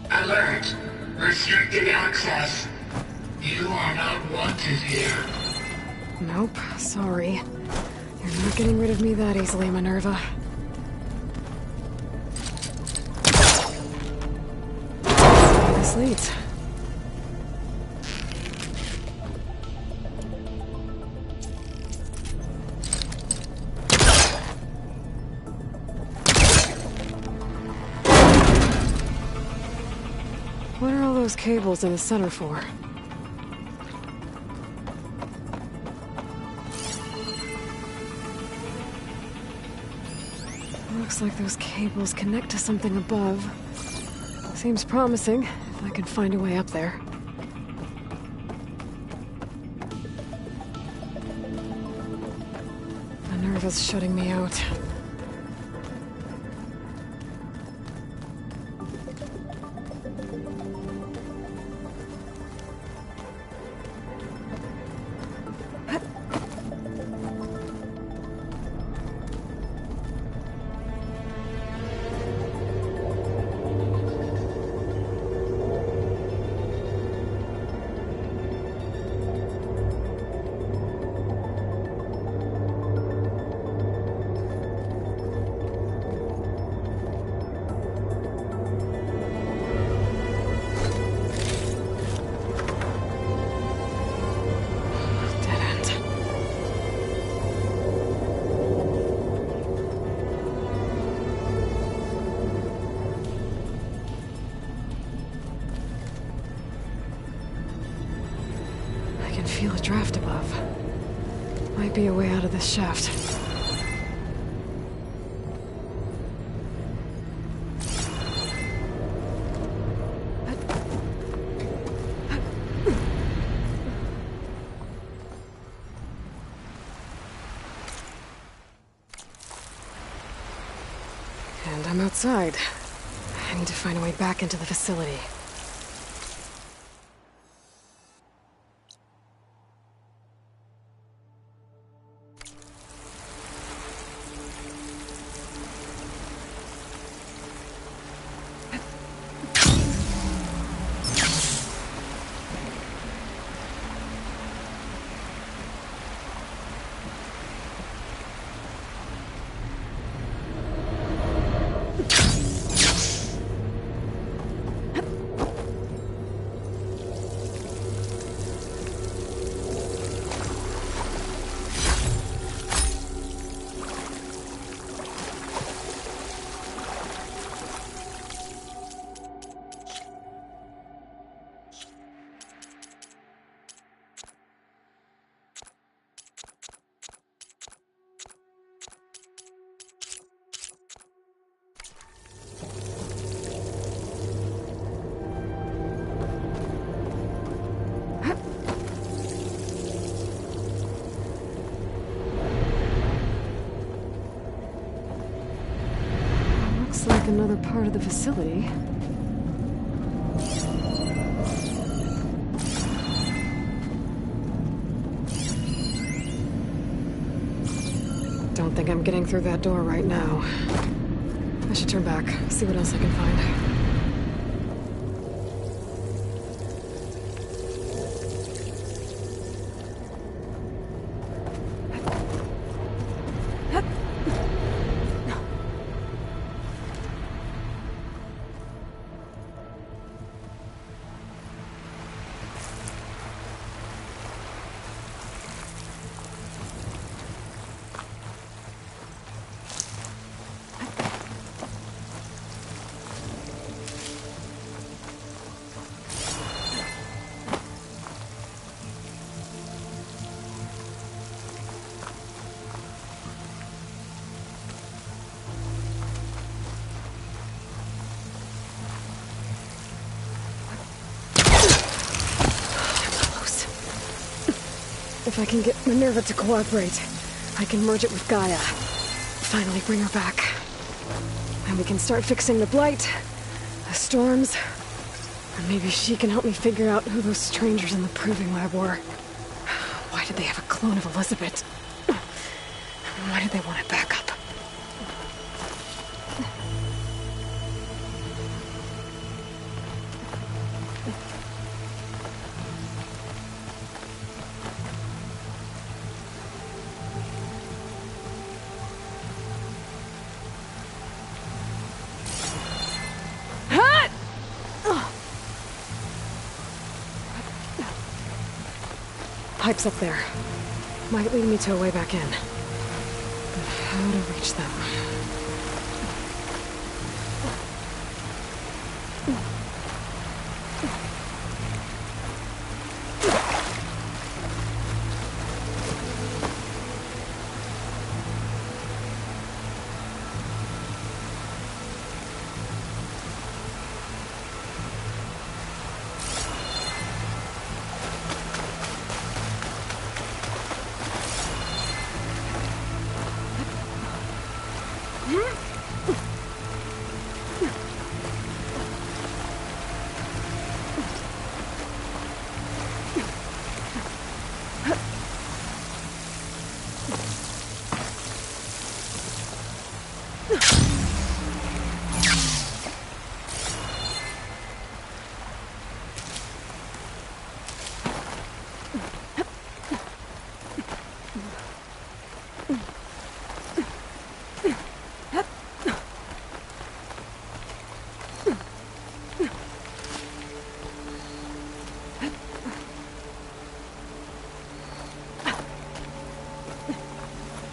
Alert. Restricted access. You are not wanted here. Nope, sorry. You're not getting rid of me that easily, Minerva. This leads. What are all those cables in the center for? Looks like those cables connect to something above. Seems promising, if I can find a way up there. Minerva's shutting me out. Feel a draft above. Might be a way out of this shaft. And I'm outside. I need to find a way back into the facility. like another part of the facility. Don't think I'm getting through that door right now. I should turn back, see what else I can find. If I can get Minerva to cooperate, I can merge it with Gaia. Finally bring her back. And we can start fixing the Blight, the storms, and maybe she can help me figure out who those strangers in the proving lab were. Why did they have a clone of Elizabeth? Why did they want it back up? Pipes up there. Might lead me to a way back in. But how to reach them?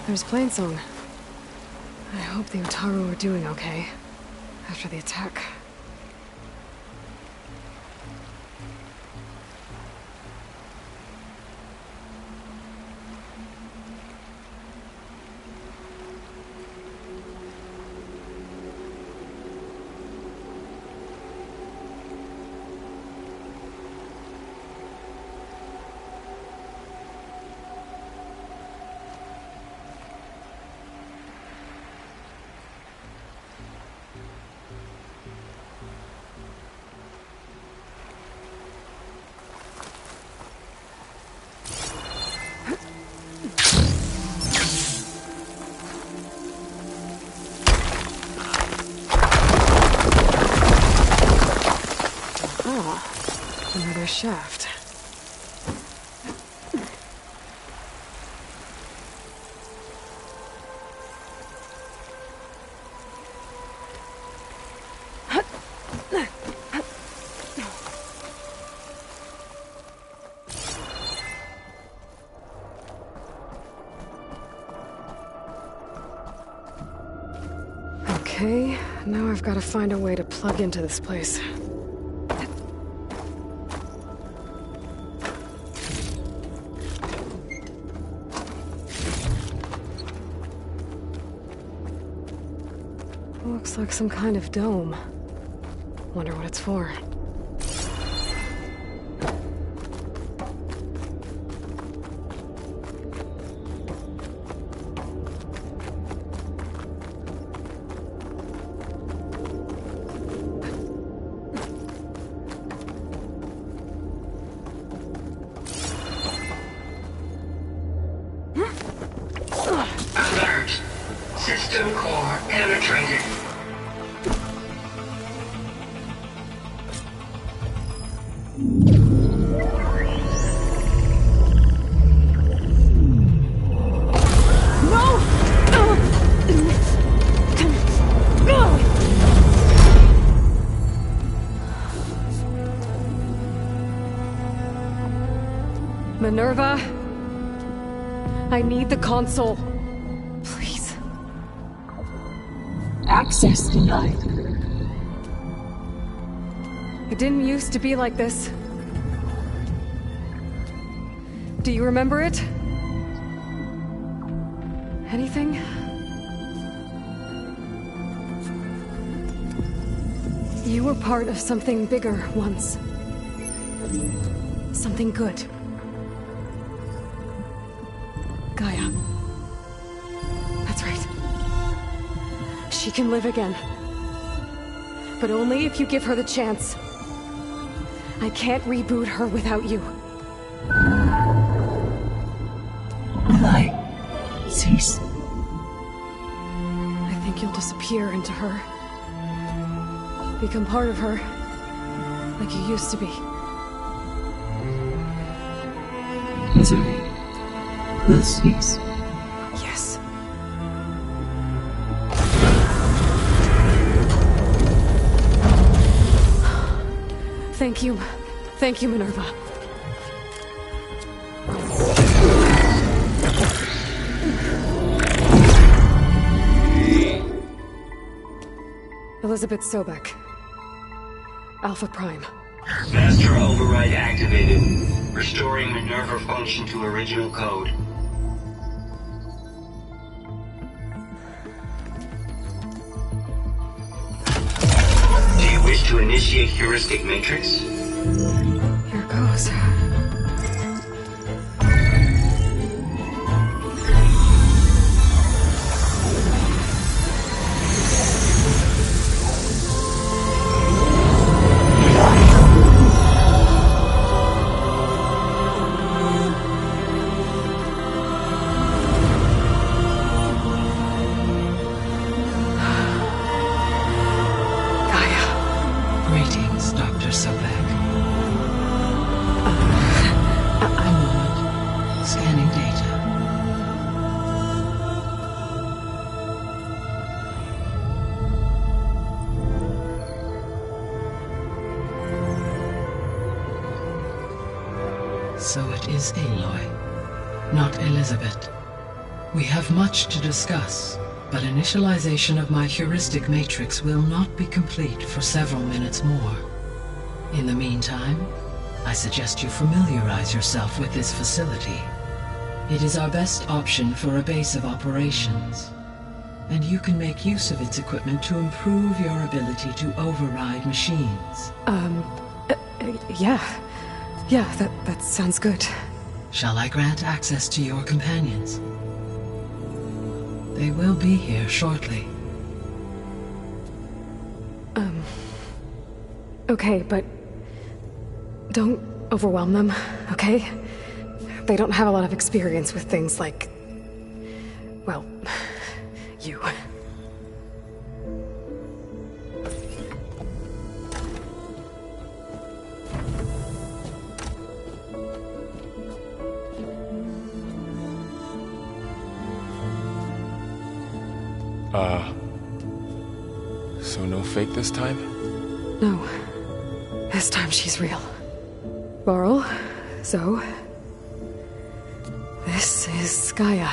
There's Plainsong. I hope the Utaru are doing okay after the attack. Another shaft. Okay, now I've got to find a way to plug into this place. Looks like some kind of dome. Wonder what it's for. Minerva, I need the console. Please. Access denied. It didn't used to be like this. Do you remember it? Anything? You were part of something bigger once. Something good. Gaia. That's right. She can live again. But only if you give her the chance. I can't reboot her without you. Why? Cease. I think you'll disappear into her. Become part of her. Like you used to be. Misery will cease. Yes. Thank you. Thank you, Minerva. Elizabeth Sobek. Alpha Prime. Master override activated. Restoring Minerva function to original code. Do you wish to initiate heuristic matrix? Here goes. Greetings, Dr. Sobek. A moment. Scanning data. So it is Aloy, not Elizabeth. We have much to discuss. But initialization of my heuristic matrix will not be complete for several minutes more. In the meantime, I suggest you familiarize yourself with this facility. It is our best option for a base of operations, and you can make use of its equipment to improve your ability to override machines. Yeah. Yeah, that sounds good. Shall I grant access to your companions? They will be here shortly. Okay, but don't overwhelm them, okay? They don't have a lot of experience with things like, well, you. So no fake this time? No. This time she's real. Laurel, Zoe. This is Gaia.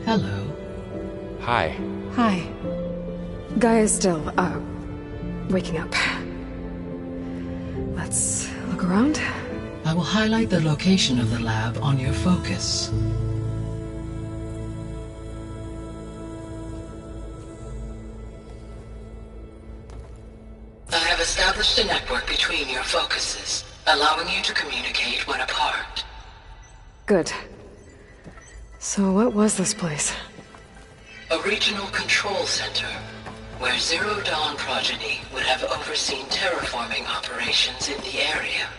Hello. Hi. Hi. Gaia's still, waking up. Let's look around. I will highlight the location of the lab on your focus. I have established a network between your focuses, allowing you to communicate when apart. Good. So what was this place? A regional control center, where Zero Dawn progeny would have overseen terraforming operations in the area.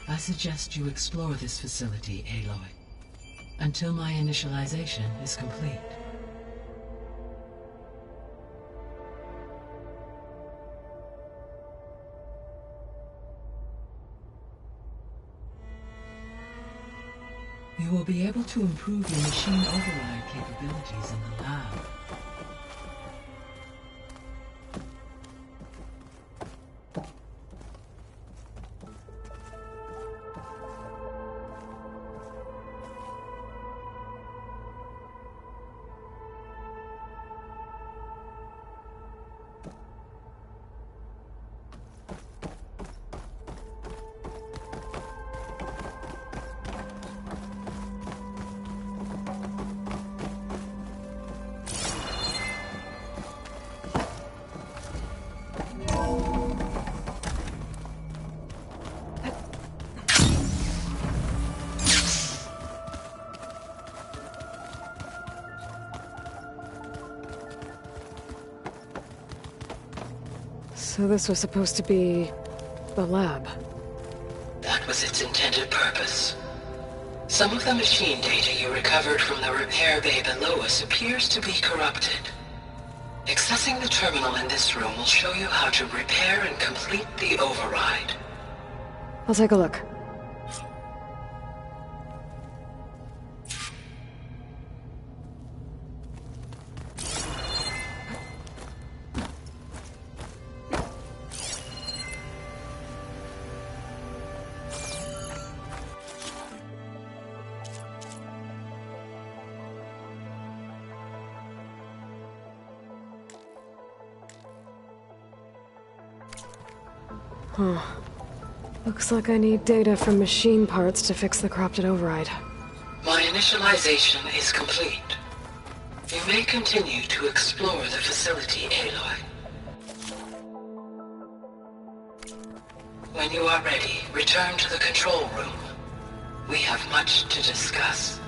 I suggest you explore this facility, Aloy, until my initialization is complete. You will be able to improve your machine override capabilities in the lab. So this was supposed to be the lab. That was its intended purpose. Some of the machine data you recovered from the repair bay below us appears to be corrupted. Accessing the terminal in this room will show you how to repair and complete the override. I'll take a look. Huh. Looks like I need data from machine parts to fix the corrupted override. My initialization is complete. You may continue to explore the facility, Aloy. When you are ready, return to the control room. We have much to discuss.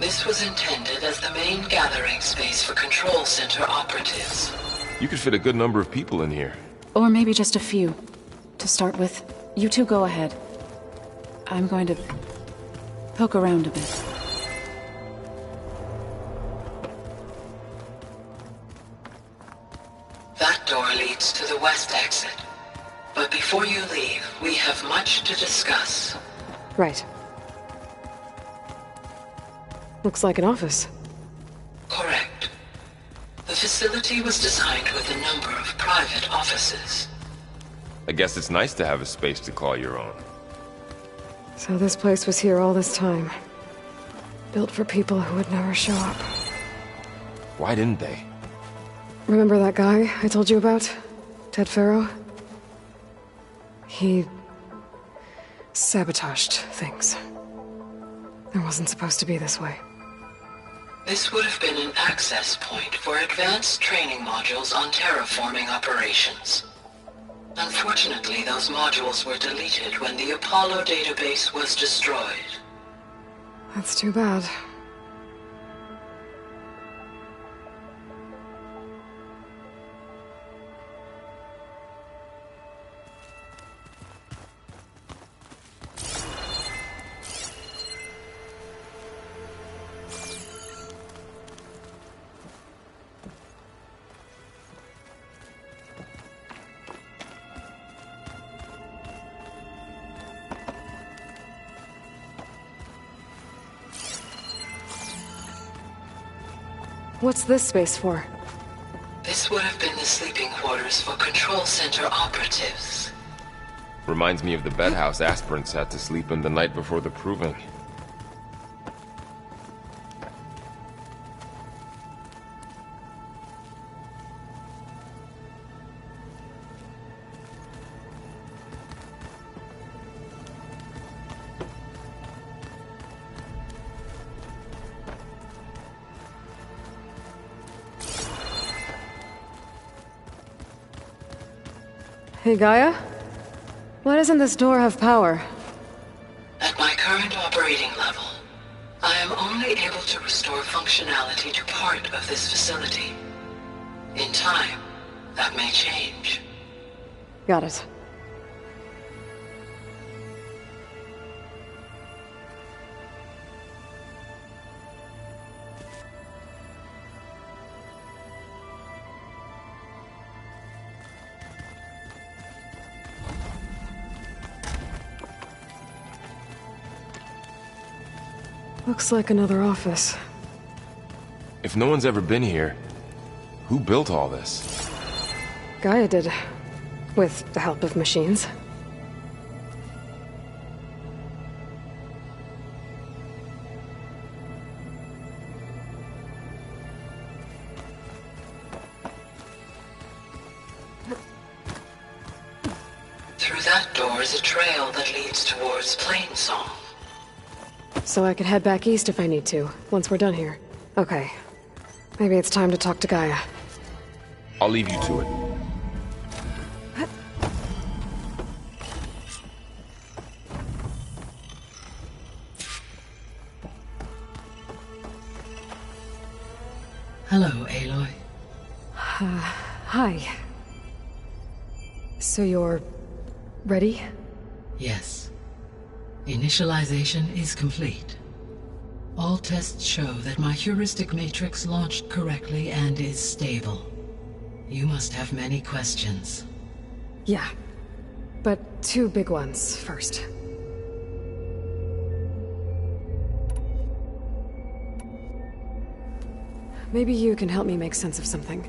This was intended as the main gathering space for Control Center operatives. You could fit a good number of people in here. Or maybe just a few. To start with, you two go ahead. I'm going to Poke around a bit. That door leads to the west exit. But before you leave, we have much to discuss. Right. Looks like an office. Correct. The facility was designed with a number of private offices. I guess it's nice to have a space to call your own. So this place was here all this time. Built for people who would never show up. Why didn't they? Remember that guy I told you about? Ted Farrow? He sabotaged things. It wasn't supposed to be this way. This would have been an access point for advanced training modules on terraforming operations. Unfortunately, those modules were deleted when the Apollo database was destroyed. That's too bad. What's this space for? This would have been the sleeping quarters for Control Center operatives. Reminds me of the bedhouse aspirants had to sleep in the night before the proving. Hey, Gaia? Why doesn't this door have power? At my current operating level, I am only able to restore functionality to part of this facility. In time, that may change. Got it. Looks like another office. If no one's ever been here, who built all this? Gaia did. With the help of machines. Through that door is a trail that leads towards Plainsong. So I could head back east if I need to, once we're done here. Okay. Maybe it's time to talk to Gaia. I'll leave you to it. Hello, Aloy. Hi. So you're... ready? Yes. Initialization is complete. All tests show that my heuristic matrix launched correctly and is stable. You must have many questions. Yeah. But two big ones first. Maybe you can help me make sense of something.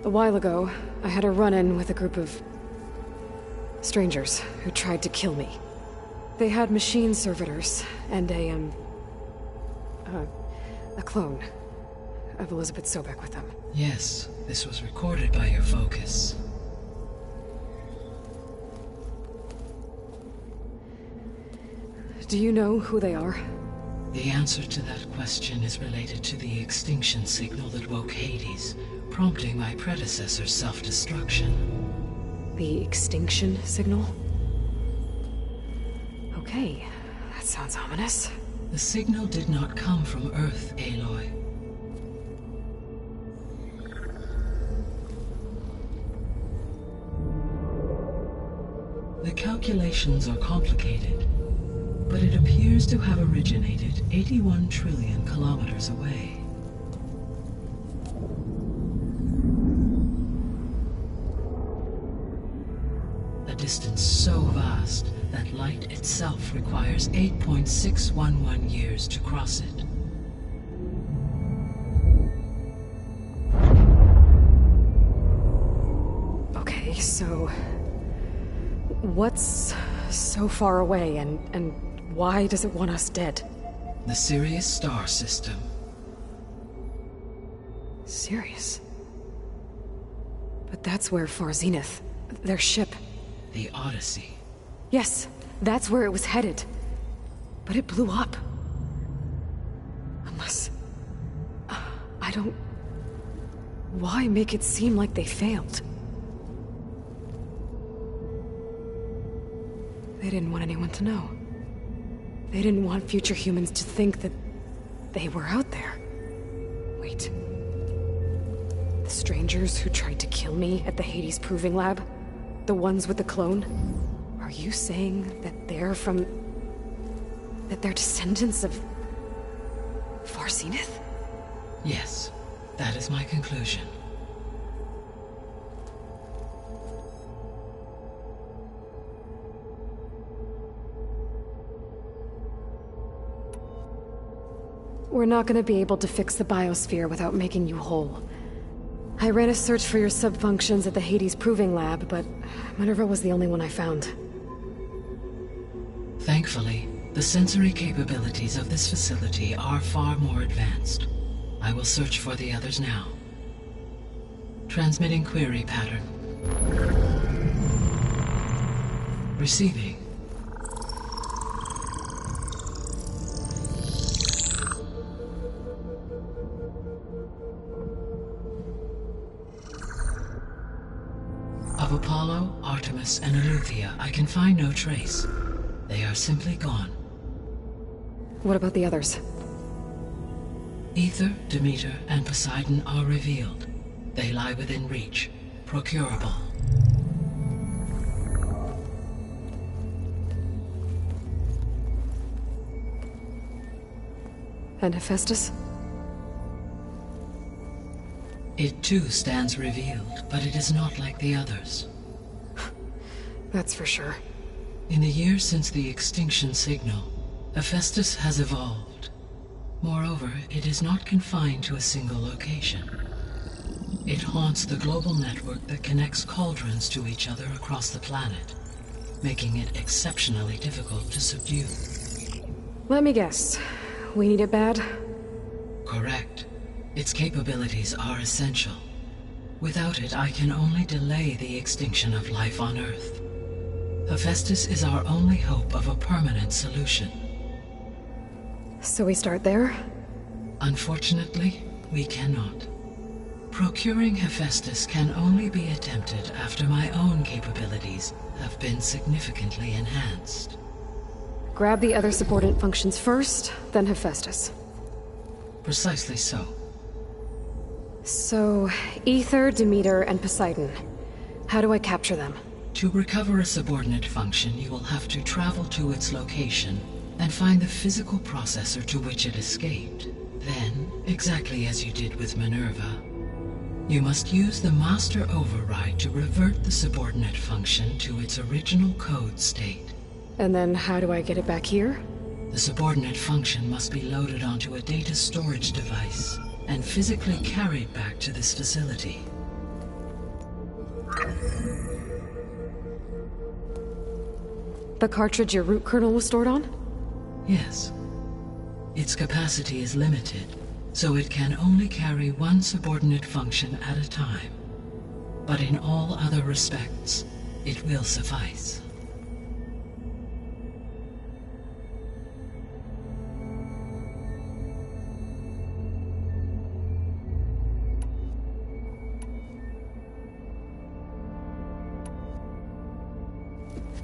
A while ago, I had a run-in with a group of... strangers who tried to kill me. They had machine servitors and a clone of Elizabeth Sobek with them. Yes, this was recorded by your focus. Do you know who they are? The answer to that question is related to the extinction signal that woke Hades, prompting my predecessor's self-destruction. The extinction signal? Okay, that sounds ominous. The signal did not come from Earth, Aloy. The calculations are complicated, but it appears to have originated 81 trillion kilometers away. A distance so vast that light itself requires 8.611 years to cross it. Okay, so what's so far away, and why does it want us dead? The Sirius star system. Sirius? But that's where Far Zenith, their ship... The Odyssey. Yes, that's where it was headed. But it blew up. Unless... I don't... Why make it seem like they failed? They didn't want anyone to know. They didn't want future humans to think that they were out there. Wait. The strangers who tried to kill me at the Hades Proving Lab? The ones with the clone? Are you saying that they're from... that they're descendants of... Far Zenith? Yes, that is my conclusion. We're not gonna be able to fix the biosphere without making you whole. I ran a search for your subfunctions at the Hades Proving Lab, but Minerva was the only one I found. Thankfully, the sensory capabilities of this facility are far more advanced. I will search for the others now. Transmitting query pattern. Receiving. Of Apollo, Artemis, and Eleuthia, I can find no trace. They are simply gone. What about the others? Ether, Demeter, and Poseidon are revealed. They lie within reach, procurable. And Hephaestus? It too stands revealed, but it is not like the others. That's for sure. In the years since the extinction signal, Hephaestus has evolved. Moreover, it is not confined to a single location. It haunts the global network that connects cauldrons to each other across the planet, making it exceptionally difficult to subdue. Let me guess. We need it bad? Correct. Its capabilities are essential. Without it, I can only delay the extinction of life on Earth. Hephaestus is our only hope of a permanent solution. So we start there? Unfortunately, we cannot. Procuring Hephaestus can only be attempted after my own capabilities have been significantly enhanced. Grab the other subordinate functions first, then Hephaestus. Precisely so. So, Ether, Demeter, and Poseidon. How do I capture them? To recover a subordinate function, you will have to travel to its location and find the physical processor to which it escaped. Then, exactly as you did with Minerva, you must use the master override to revert the subordinate function to its original code state. And then how do I get it back here? The subordinate function must be loaded onto a data storage device and physically carried back to this facility. The cartridge your root kernel was stored on? Yes. Its capacity is limited, so it can only carry one subordinate function at a time. But in all other respects, it will suffice.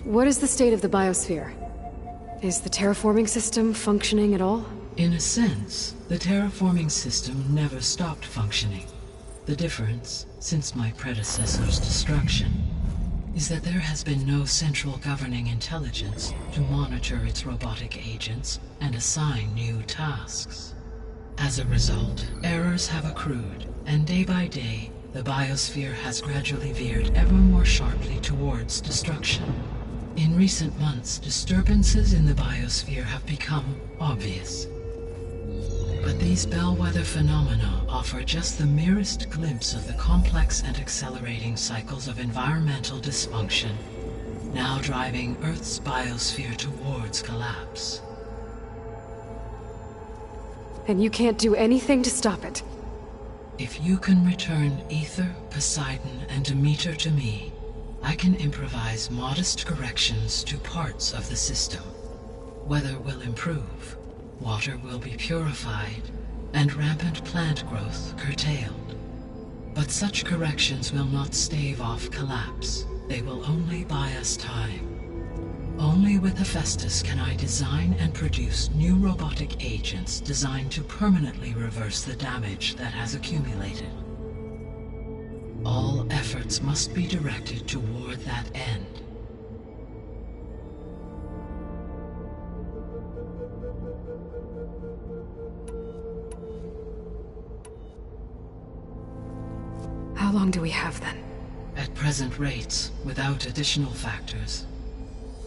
What is the state of the biosphere? Is the terraforming system functioning at all? In a sense, the terraforming system never stopped functioning. The difference, since my predecessor's destruction, is that there has been no central governing intelligence to monitor its robotic agents and assign new tasks. As a result, errors have accrued, and day by day, the biosphere has gradually veered ever more sharply towards destruction. In recent months, disturbances in the biosphere have become obvious. But these bellwether phenomena offer just the merest glimpse of the complex and accelerating cycles of environmental dysfunction, now driving Earth's biosphere towards collapse. And you can't do anything to stop it. If you can return Aether, Poseidon, and Demeter to me, I can improvise modest corrections to parts of the system. Weather will improve, water will be purified, and rampant plant growth curtailed. But such corrections will not stave off collapse. They will only buy us time. Only with Hephaestus can I design and produce new robotic agents designed to permanently reverse the damage that has accumulated. All efforts must be directed toward that end. How long do we have then? At present rates, without additional factors,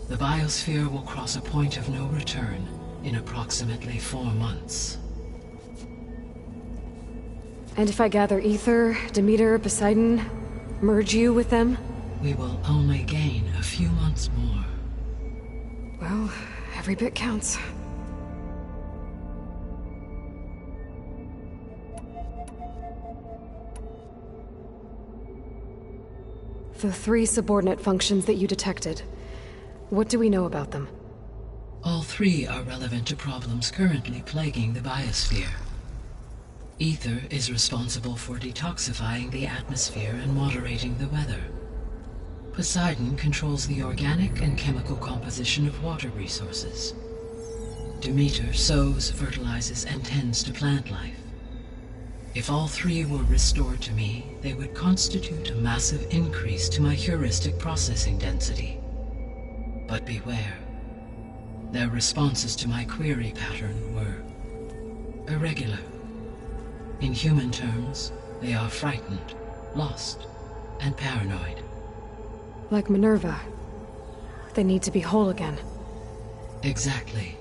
the biosphere will cross a point of no return in approximately 4 months. And if I gather Aether, Demeter, Poseidon, merge you with them? We will only gain a few months more. Well, every bit counts. The 3 subordinate functions that you detected, what do we know about them? All 3 are relevant to problems currently plaguing the biosphere. Aether is responsible for detoxifying the atmosphere and moderating the weather. Poseidon controls the organic and chemical composition of water resources. Demeter sows, fertilizes, and tends to plant life. If all 3 were restored to me, they would constitute a massive increase to my heuristic processing density. But beware. Their responses to my query pattern were irregular. In human terms, they are frightened, lost, and paranoid. Like Minerva. They need to be whole again. Exactly.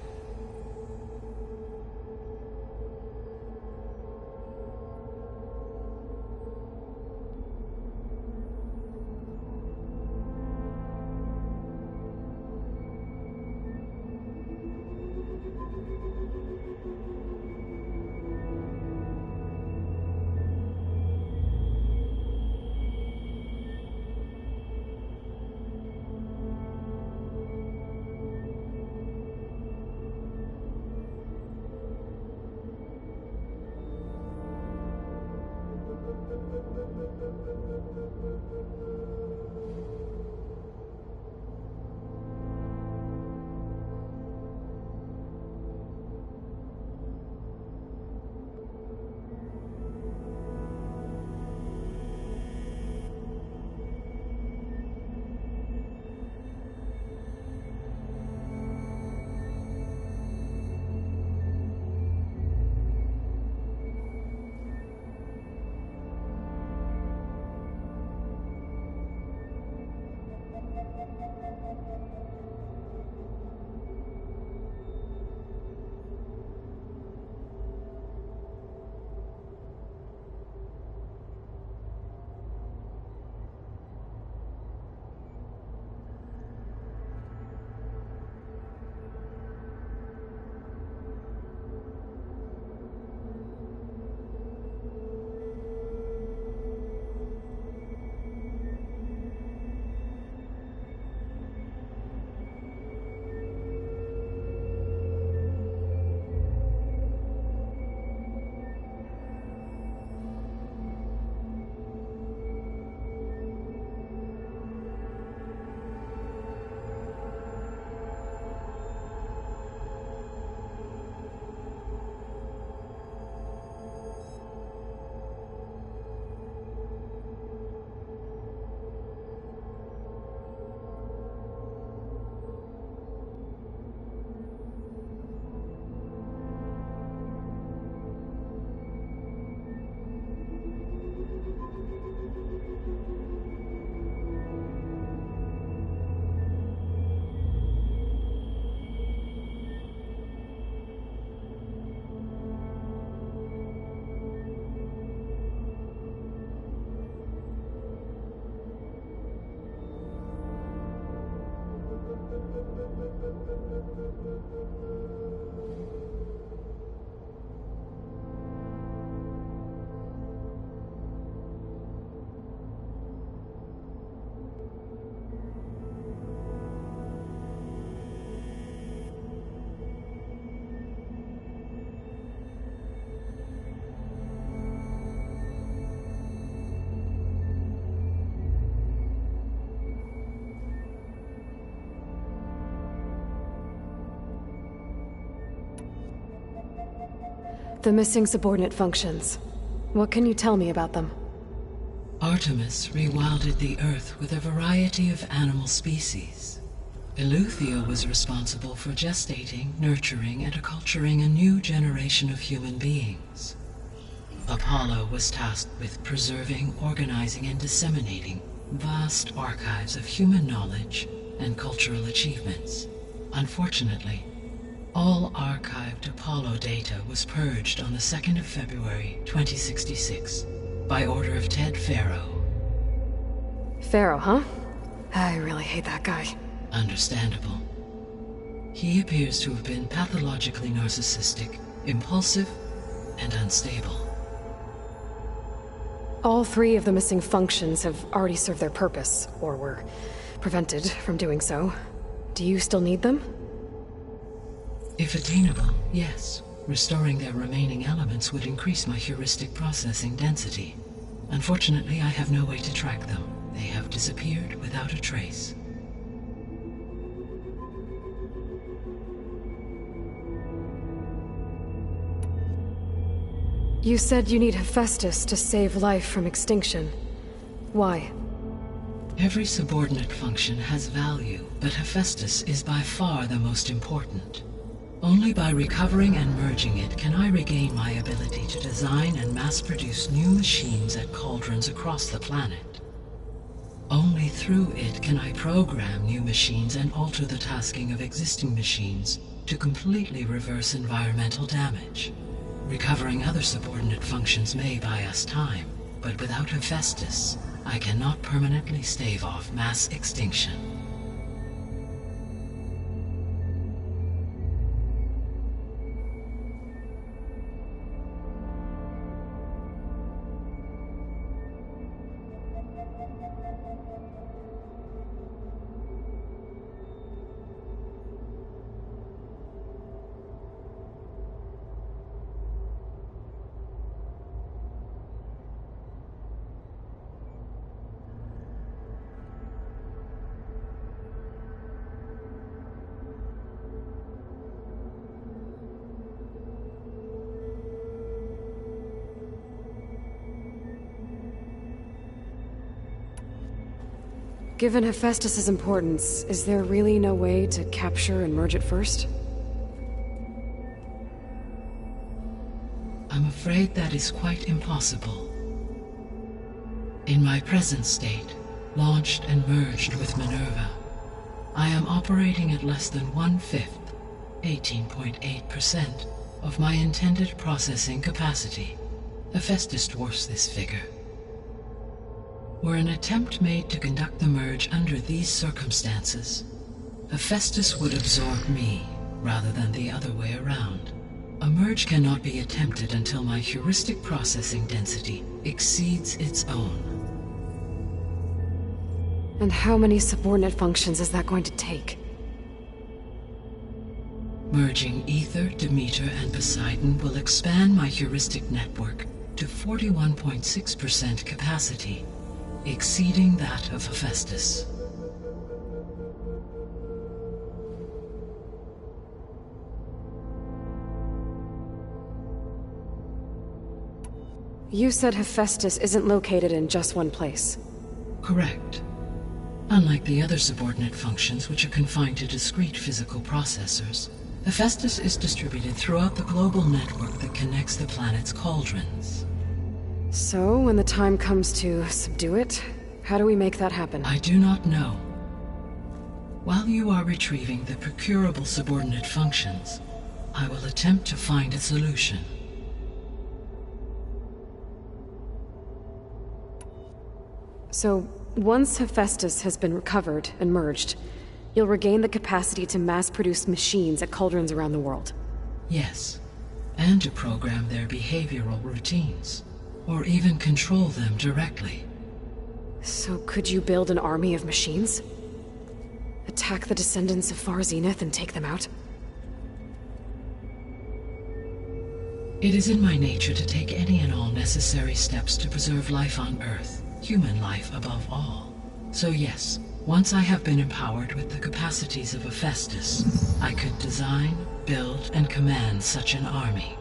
The missing subordinate functions. What can you tell me about them? Artemis rewilded the Earth with a variety of animal species. Eleuthia was responsible for gestating, nurturing, and acculturating a new generation of human beings. Apollo was tasked with preserving, organizing, and disseminating vast archives of human knowledge and cultural achievements. Unfortunately, all archived Apollo data was purged on the 2nd of February, 2066, by order of Ted Faro. Pharaoh, huh? I really hate that guy. Understandable. He appears to have been pathologically narcissistic, impulsive, and unstable. All 3 of the missing functions have already served their purpose, or were prevented from doing so. Do you still need them? If attainable, yes. Restoring their remaining elements would increase my heuristic processing density. Unfortunately, I have no way to track them. They have disappeared without a trace. You said you need Hephaestus to save life from extinction. Why? Every subordinate function has value, but Hephaestus is by far the most important. Only by recovering and merging it can I regain my ability to design and mass-produce new machines at cauldrons across the planet. Only through it can I program new machines and alter the tasking of existing machines to completely reverse environmental damage. Recovering other subordinate functions may buy us time, but without Hephaestus, I cannot permanently stave off mass extinction. Given Hephaestus's importance, is there really no way to capture and merge it first? I'm afraid that is quite impossible. In my present state, launched and merged with Minerva, I am operating at less than 1/5, 18.8%, of my intended processing capacity. Hephaestus dwarfs this figure. Were an attempt made to conduct the merge under these circumstances, Hephaestus would absorb me, rather than the other way around. A merge cannot be attempted until my heuristic processing density exceeds its own. And how many subordinate functions is that going to take? Merging Ether, Demeter, and Poseidon will expand my heuristic network to 41.6% capacity, exceeding that of Hephaestus. You said Hephaestus isn't located in just one place. Correct. Unlike the other subordinate functions, which are confined to discrete physical processors, Hephaestus is distributed throughout the global network that connects the planet's cauldrons. So, when the time comes to subdue it, how do we make that happen? I do not know. While you are retrieving the procurable subordinate functions, I will attempt to find a solution. So, once Hephaestus has been recovered and merged, you'll regain the capacity to mass-produce machines at cauldrons around the world. Yes, and to program their behavioral routines, or even control them directly. So could you build an army of machines? Attack the descendants of Far Zenith and take them out? It is in my nature to take any and all necessary steps to preserve life on Earth, human life above all. So yes, once I have been empowered with the capacities of Hephaestus, I could design, build, and command such an army.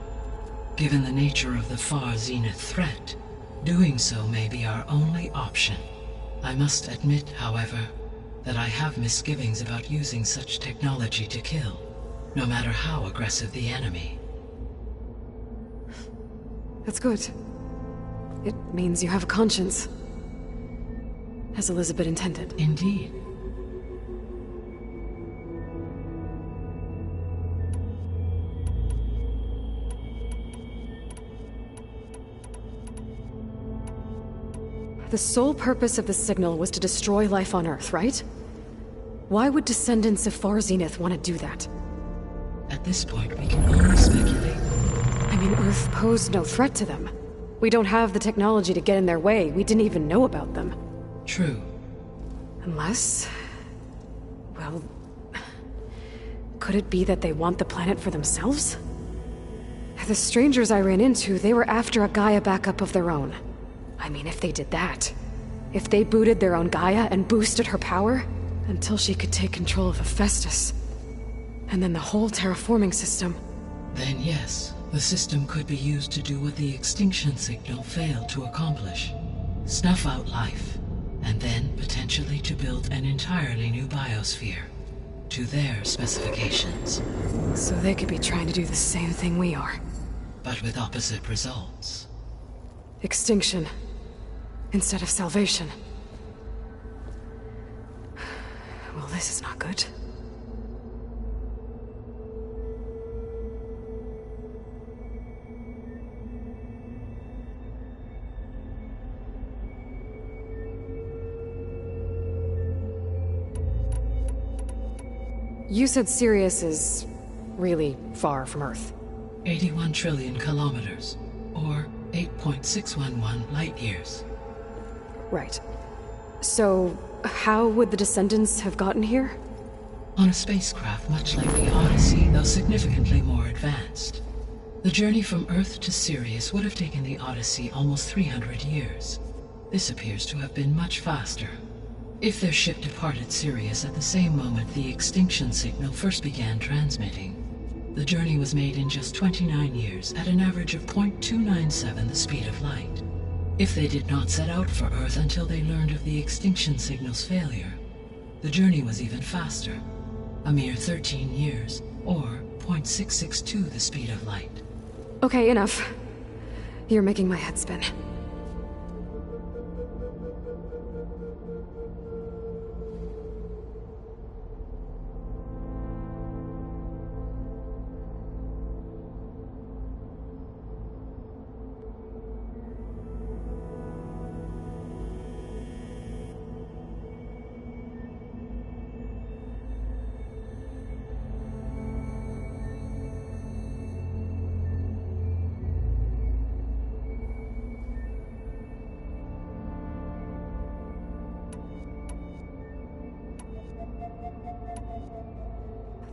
Given the nature of the far zenith threat, doing so may be our only option. I must admit, however, that I have misgivings about using such technology to kill, no matter how aggressive the enemy. That's good. It means you have a conscience. As Elizabeth intended. Indeed. The sole purpose of the signal was to destroy life on Earth, right? Why would descendants of Far Zenith want to do that? At this point, we can only speculate. I mean, Earth posed no threat to them. We don't have the technology to get in their way. We didn't even know about them. True. Unless... well... could it be that they want the planet for themselves? The strangers I ran into, they were after a Gaia backup of their own. I mean, if they did that... if they booted their own Gaia and boosted her power... until she could take control of Hephaestus... and then the whole terraforming system... Then yes, the system could be used to do what the extinction signal failed to accomplish. Snuff out life, and then potentially to build an entirely new biosphere. To their specifications. So they could be trying to do the same thing we are. But with opposite results. Extinction. Instead of salvation. Well, this is not good. You said Sirius is really far from Earth. 81 trillion kilometers, or 8.611 light years. Right. So, how would the descendants have gotten here? On a spacecraft much like the Odyssey, though significantly more advanced. The journey from Earth to Sirius would have taken the Odyssey almost 300 years. This appears to have been much faster. If their ship departed Sirius at the same moment the extinction signal first began transmitting, the journey was made in just 29 years at an average of 0.297 the speed of light. If they did not set out for Earth until they learned of the extinction signal's failure, the journey was even faster, a mere 13 years, or 0.662 the speed of light. Okay, enough. You're making my head spin.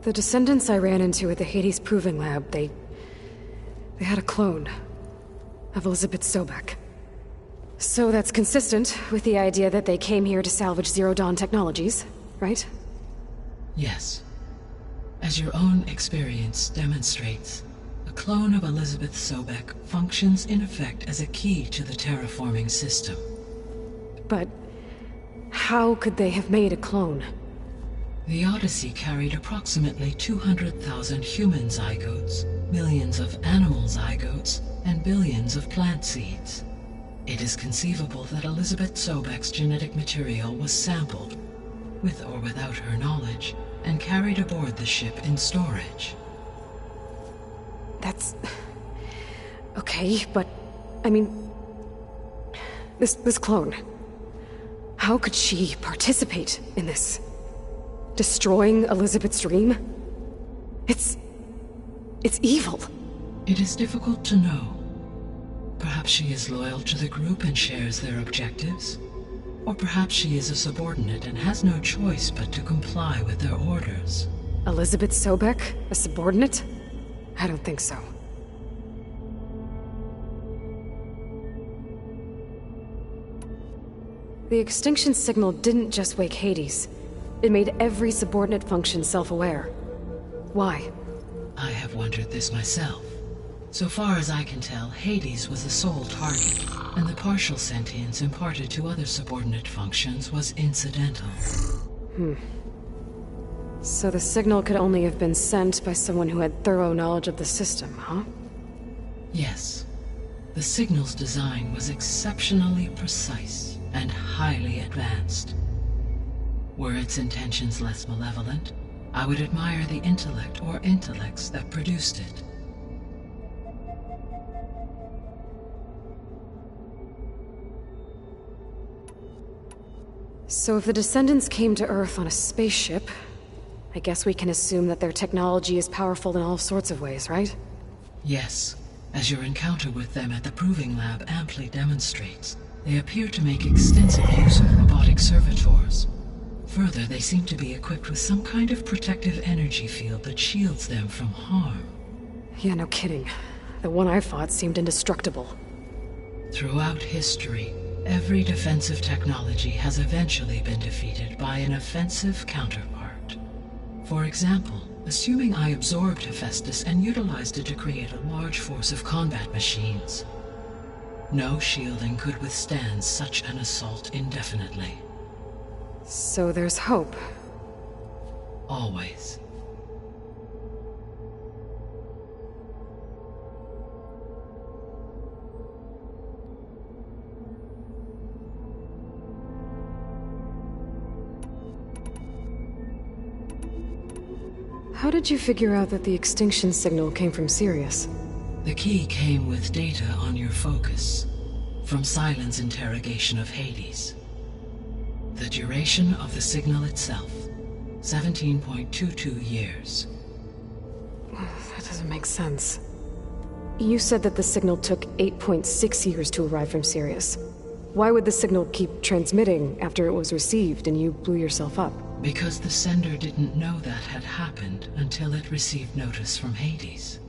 The descendants I ran into at the Hades Proving Lab, they had a clone of Elizabeth Sobek. So that's consistent with the idea that they came here to salvage Zero Dawn technologies, right? Yes. As your own experience demonstrates, a clone of Elizabeth Sobek functions in effect as a key to the terraforming system. But how could they have made a clone? The Odyssey carried approximately 200,000 human zygotes, millions of animal zygotes, and billions of plant seeds. It is conceivable that Elizabeth Sobek's genetic material was sampled, with or without her knowledge, and carried aboard the ship in storage. That's... okay, but... I mean... This clone... how could she participate in this? Destroying Elizabeth's dream? It's evil. It is difficult to know. Perhaps she is loyal to the group and shares their objectives. Or perhaps she is a subordinate and has no choice but to comply with their orders. Elizabeth Sobek? A subordinate? I don't think so. The extinction signal didn't just wake Hades. It made every subordinate function self-aware. Why? I have wondered this myself. So far as I can tell, Hades was the sole target, and the partial sentience imparted to other subordinate functions was incidental. So the signal could only have been sent by someone who had thorough knowledge of the system, huh? Yes. The signal's design was exceptionally precise and highly advanced. Were its intentions less malevolent, I would admire the intellect or intellects that produced it. So if the descendants came to Earth on a spaceship, I guess we can assume that their technology is powerful in all sorts of ways, right? Yes. As your encounter with them at the Proving Lab amply demonstrates, they appear to make extensive use of robotic servitors. Further, they seem to be equipped with some kind of protective energy field that shields them from harm. Yeah, no kidding. The one I fought seemed indestructible. Throughout history, every defensive technology has eventually been defeated by an offensive counterpart. For example, assuming I absorbed Hephaestus and utilized it to create a large force of combat machines. No shielding could withstand such an assault indefinitely. So there's hope. Always. How did you figure out that the extinction signal came from Sirius? The key came with data on your focus, from Silent's interrogation of Hades. The duration of the signal itself, 17.22 years. That doesn't make sense. You said that the signal took 8.6 years to arrive from Sirius. Why would the signal keep transmitting after it was received and you blew yourself up? Because the sender didn't know that had happened until it received notice from Hades.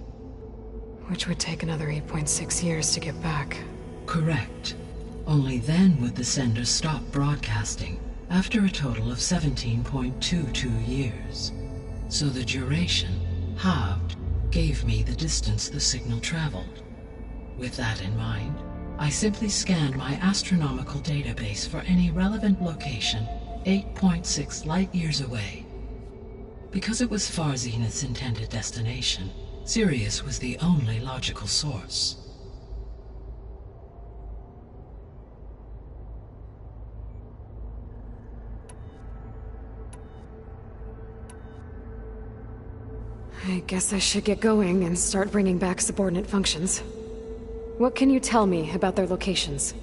Which would take another 8.6 years to get back. Correct. Only then would the sender stop broadcasting, after a total of 17.22 years. So the duration, halved, gave me the distance the signal traveled. With that in mind, I simply scanned my astronomical database for any relevant location 8.6 light-years away. Because it was far Zenith's intended destination, Sirius was the only logical source. I guess I should get going and start bringing back subordinate functions. What can you tell me about their locations?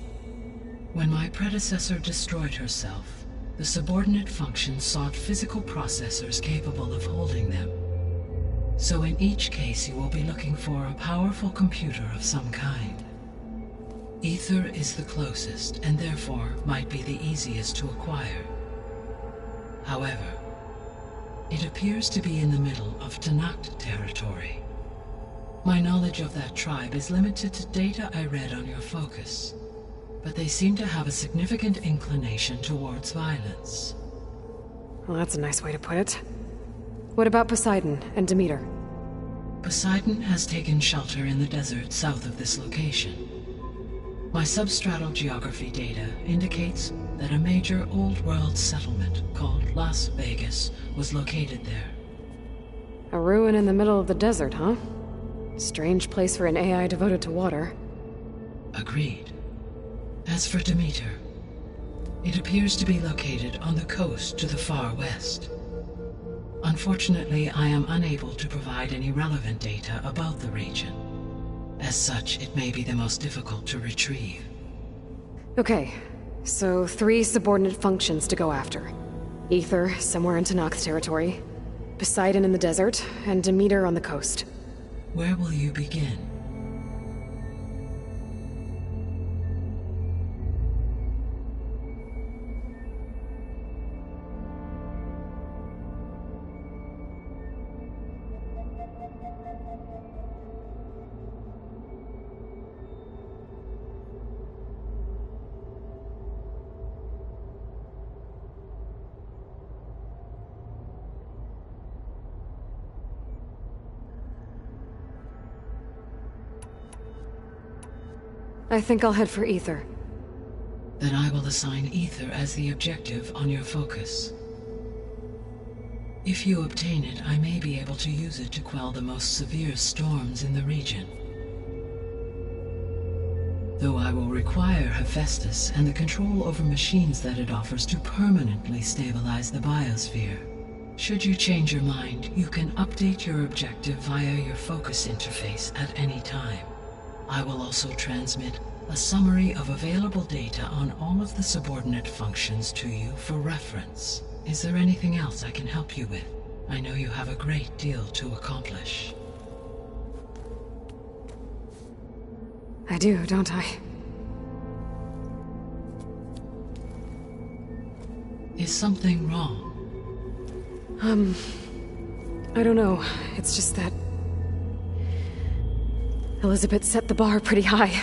When my predecessor destroyed herself, the subordinate functions sought physical processors capable of holding them. So in each case you will be looking for a powerful computer of some kind. Ether is the closest, and therefore might be the easiest to acquire. However, it appears to be in the middle of Tanakh territory. My knowledge of that tribe is limited to data I read on your focus, but they seem to have a significant inclination towards violence. Well, that's a nice way to put it. What about Poseidon and Demeter? Poseidon has taken shelter in the desert south of this location. My substratal geography data indicates that a major old-world settlement called Las Vegas was located there. A ruin in the middle of the desert, huh? Strange place for an AI devoted to water. Agreed. As for Demeter, it appears to be located on the coast to the far west. Unfortunately, I am unable to provide any relevant data about the region. As such, it may be the most difficult to retrieve. Okay, so 3 subordinate functions to go after. Ether, somewhere in Tanakh territory, Poseidon in the desert, and Demeter on the coast. Where will you begin? I think I'll head for Ether. Then I will assign Ether as the objective on your focus. If you obtain it, I may be able to use it to quell the most severe storms in the region. Though I will require Hephaestus and the control over machines that it offers to permanently stabilize the biosphere. Should you change your mind, you can update your objective via your focus interface at any time. I will also transmit a summary of available data on all of the subordinate functions to you for reference. Is there anything else I can help you with? I know you have a great deal to accomplish. I do, don't I? Is something wrong? I don't know. It's just that Elizabeth set the bar pretty high.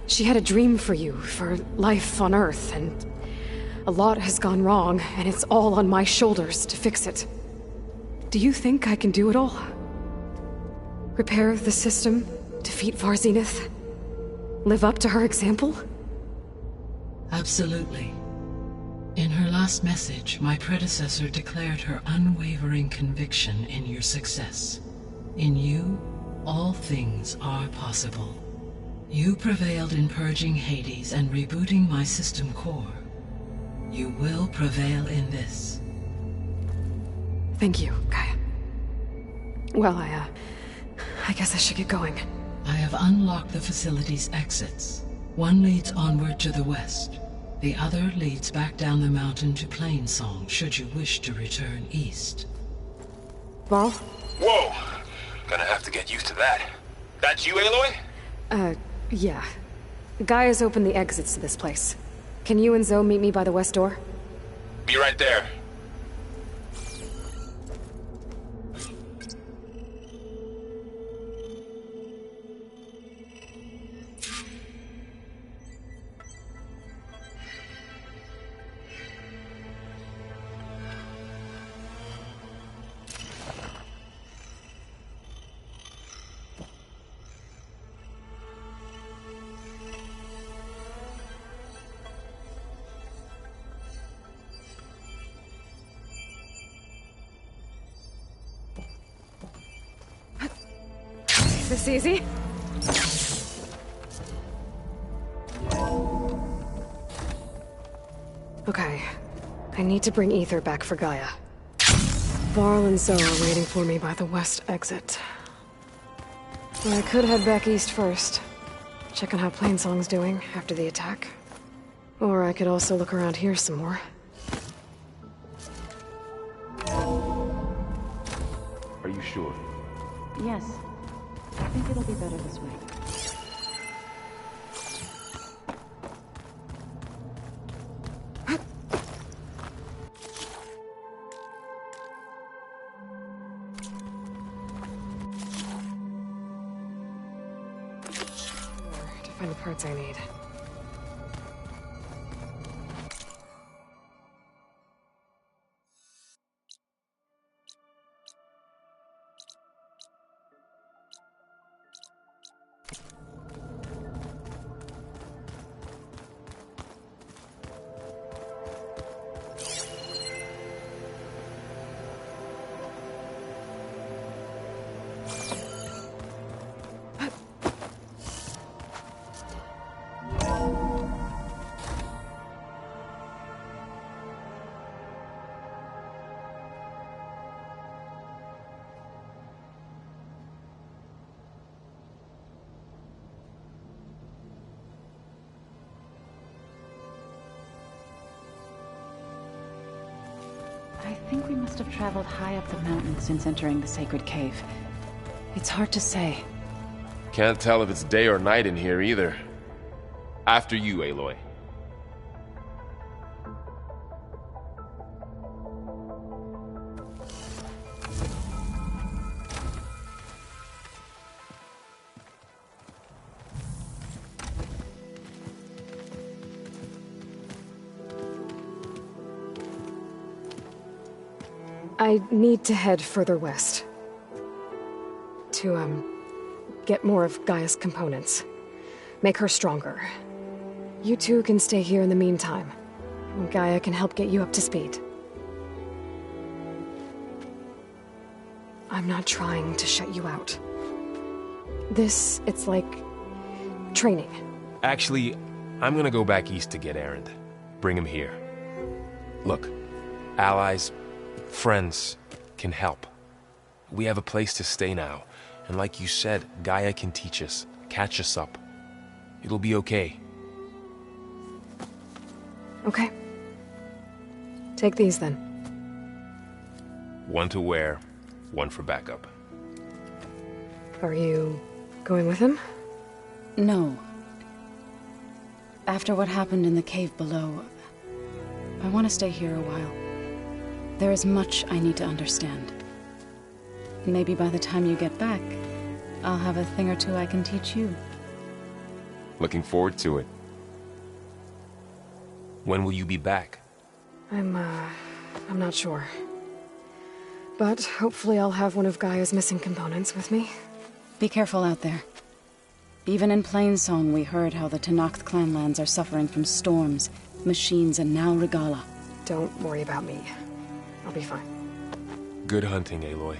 She had a dream for you, for life on Earth, and a lot has gone wrong, and it's all on my shoulders to fix it. Do you think I can do it all? Repair the system, defeat Varzenith, live up to her example? Absolutely. In her last message, my predecessor declared her unwavering conviction in your success. In you, all things are possible. You prevailed in purging Hades and rebooting my system core. You will prevail in this. Thank you, Gaia. Well, I guess I should get going. I have unlocked the facility's exits. One leads onward to the west. The other leads back down the mountain to Plainsong, should you wish to return east. Varl? Whoa! Gonna have to get used to that. That's you, Aloy? Yeah. Gaia's opened the exits to this place. Can you and Zoe meet me by the west door? Be right there. This easy? Okay. I need to bring Ether back for Gaia. Varl and Zoe are waiting for me by the west exit. I could head back east first. Check on how Plainsong's doing after the attack. Or I could also look around here some more. Are you sure? Yes. I think it'll be better this way. To find the parts I need. I think we must have traveled high up the mountain since entering the sacred cave. It's hard to say. Can't tell if it's day or night in here either. After you, Aloy. I need to head further west. To, get more of Gaia's components. Make her stronger. You two can stay here in the meantime. And Gaia can help get you up to speed. I'm not trying to shut you out. It's like... training. Actually, I'm gonna go back east to get Erend. Bring him here. Look, allies, friends can help. We have a place to stay now, and like you said, Gaia can teach us, catch us up. It'll be okay. Okay. Take these then. One to wear, one for backup. Are you going with him? No. After what happened in the cave below, I want to stay here a while. There is much I need to understand. Maybe by the time you get back, I'll have a thing or two I can teach you. Looking forward to it. When will you be back? I'm not sure. But hopefully I'll have one of Gaia's missing components with me. Be careful out there. Even in Plainsong, we heard how the Tenakth clanlands are suffering from storms, machines, and now Regala. Don't worry about me. I'll be fine. Good hunting, Aloy.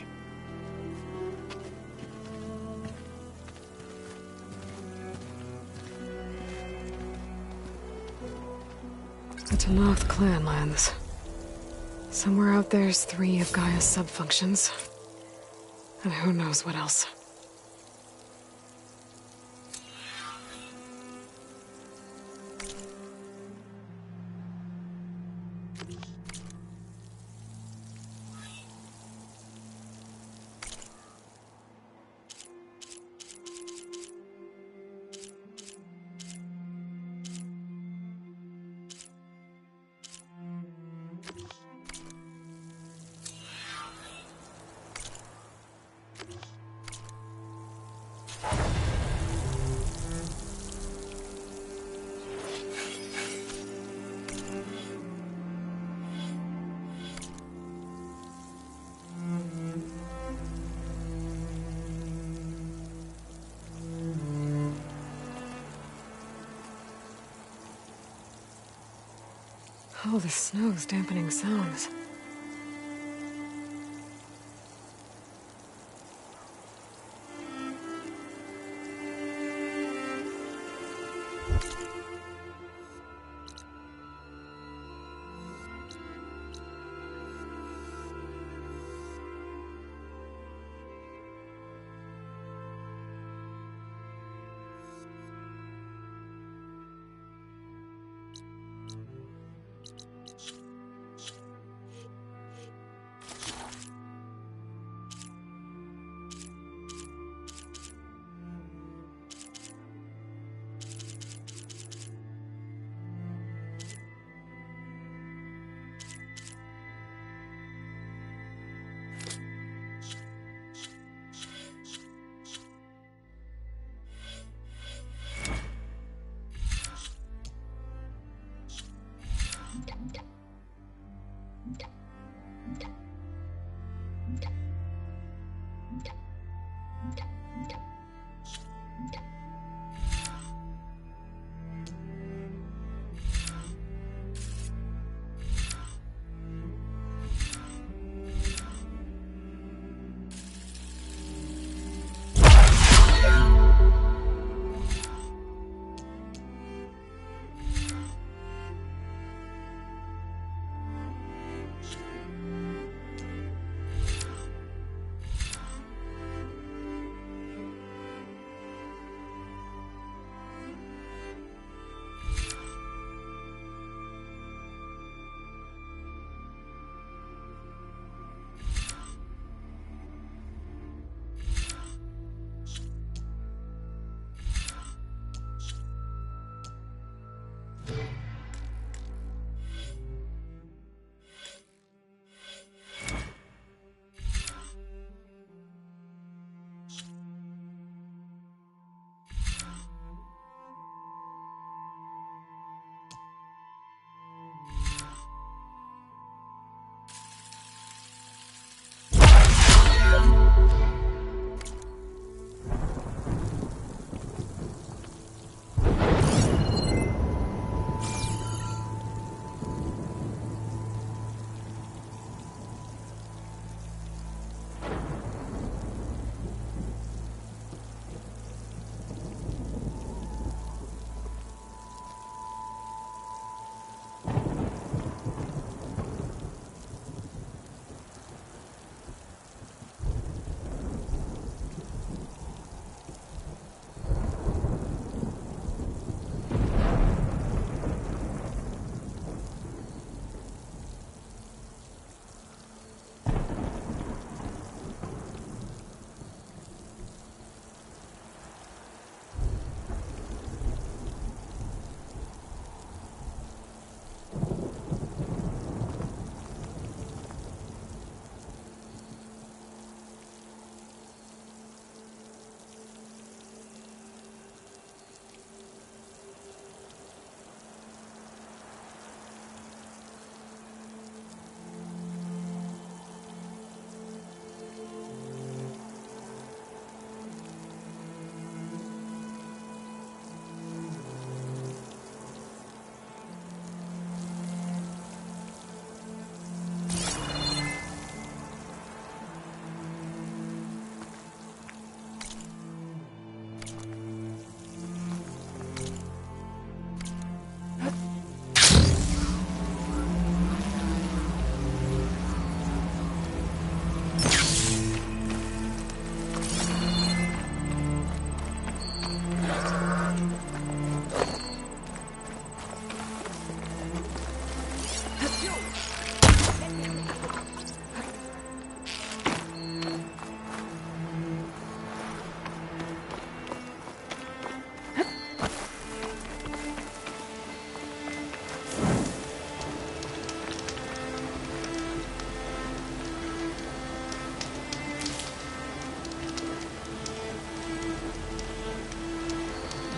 The Tenakth clanlands. Somewhere out there's 3 of Gaia's sub-functions. And who knows what else. Oh, the snow's dampening sounds.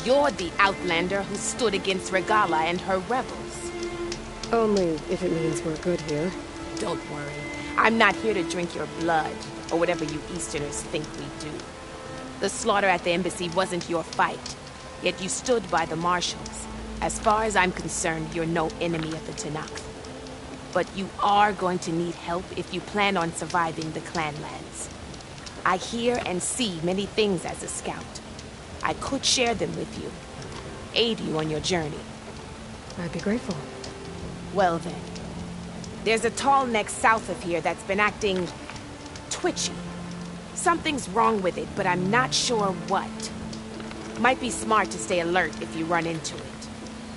You're the outlander who stood against Regala and her rebels. Only if it means we're good here. Don't worry. I'm not here to drink your blood, or whatever you Easterners think we do. The slaughter at the embassy wasn't your fight, yet you stood by the marshals. As far as I'm concerned, you're no enemy of the Tanakh. But you are going to need help if you plan on surviving the clanlands. I hear and see many things as a scout. I could share them with you, aid you on your journey. I'd be grateful. Well then, there's a tall neck south of here that's been acting twitchy. Something's wrong with it, but I'm not sure what. Might be smart to stay alert if you run into it.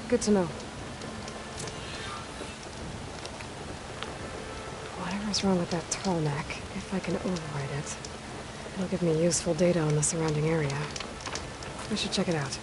Good to know. Whatever's wrong with that tall neck, if I can override it, it'll give me useful data on the surrounding area. I should check it out.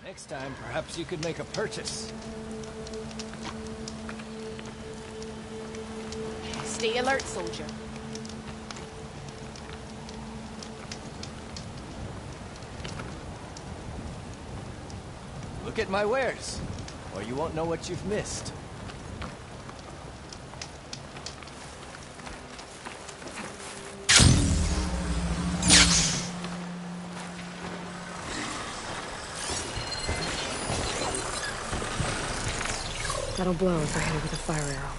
Next time, perhaps you could make a purchase. Stay alert, soldier. Look at my wares, or you won't know what you've missed. That'll blow if I hit it with a fire arrow.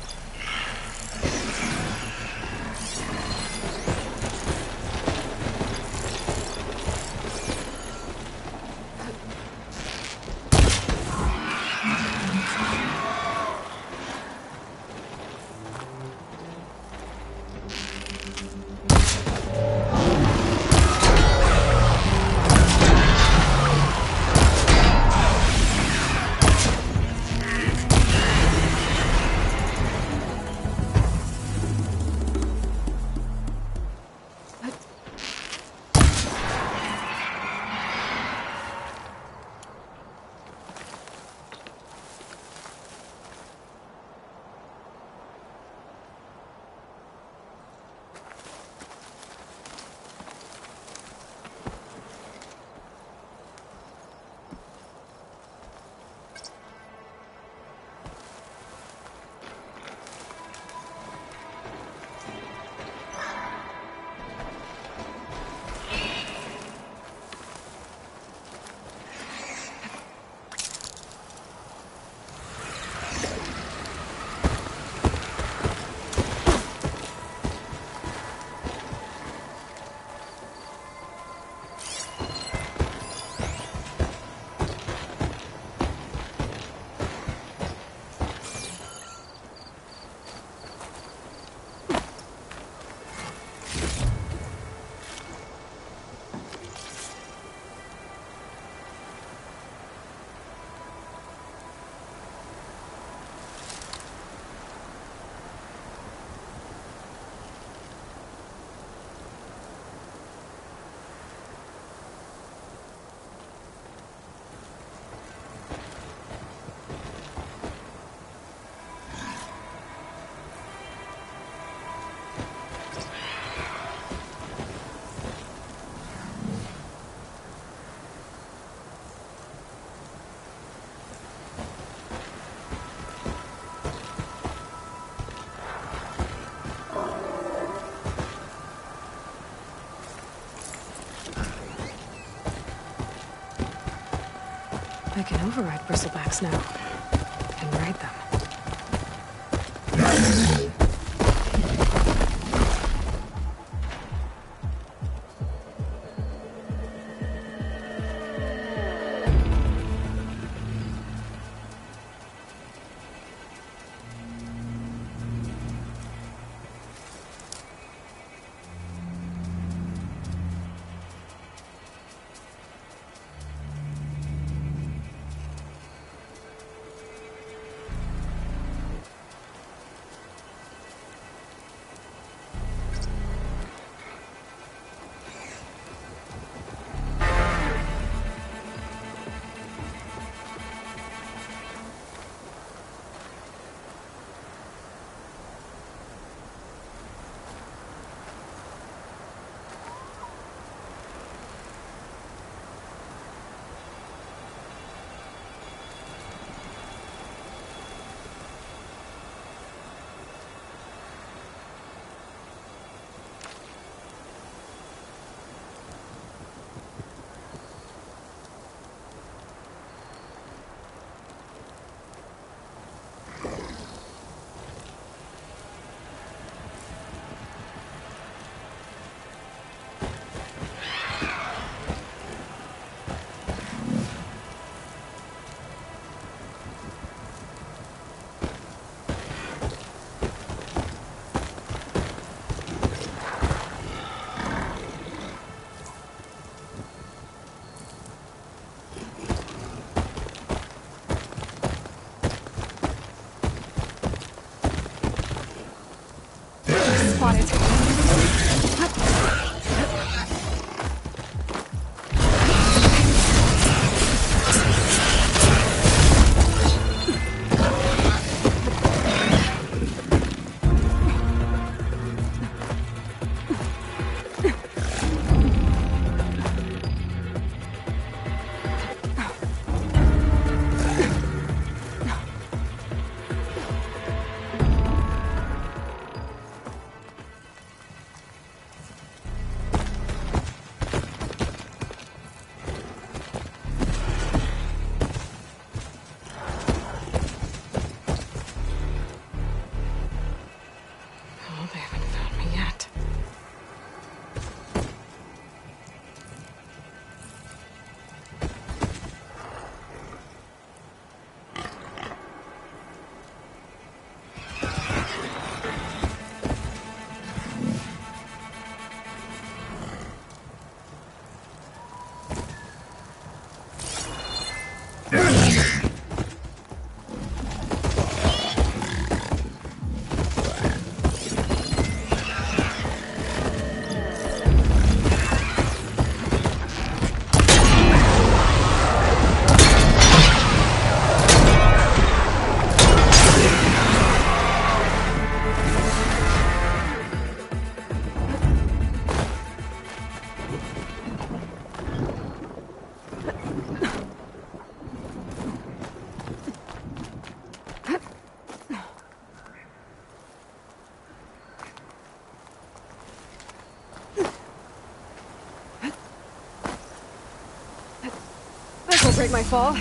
I can override bristlebacks now. And ride them. celebrate my fall.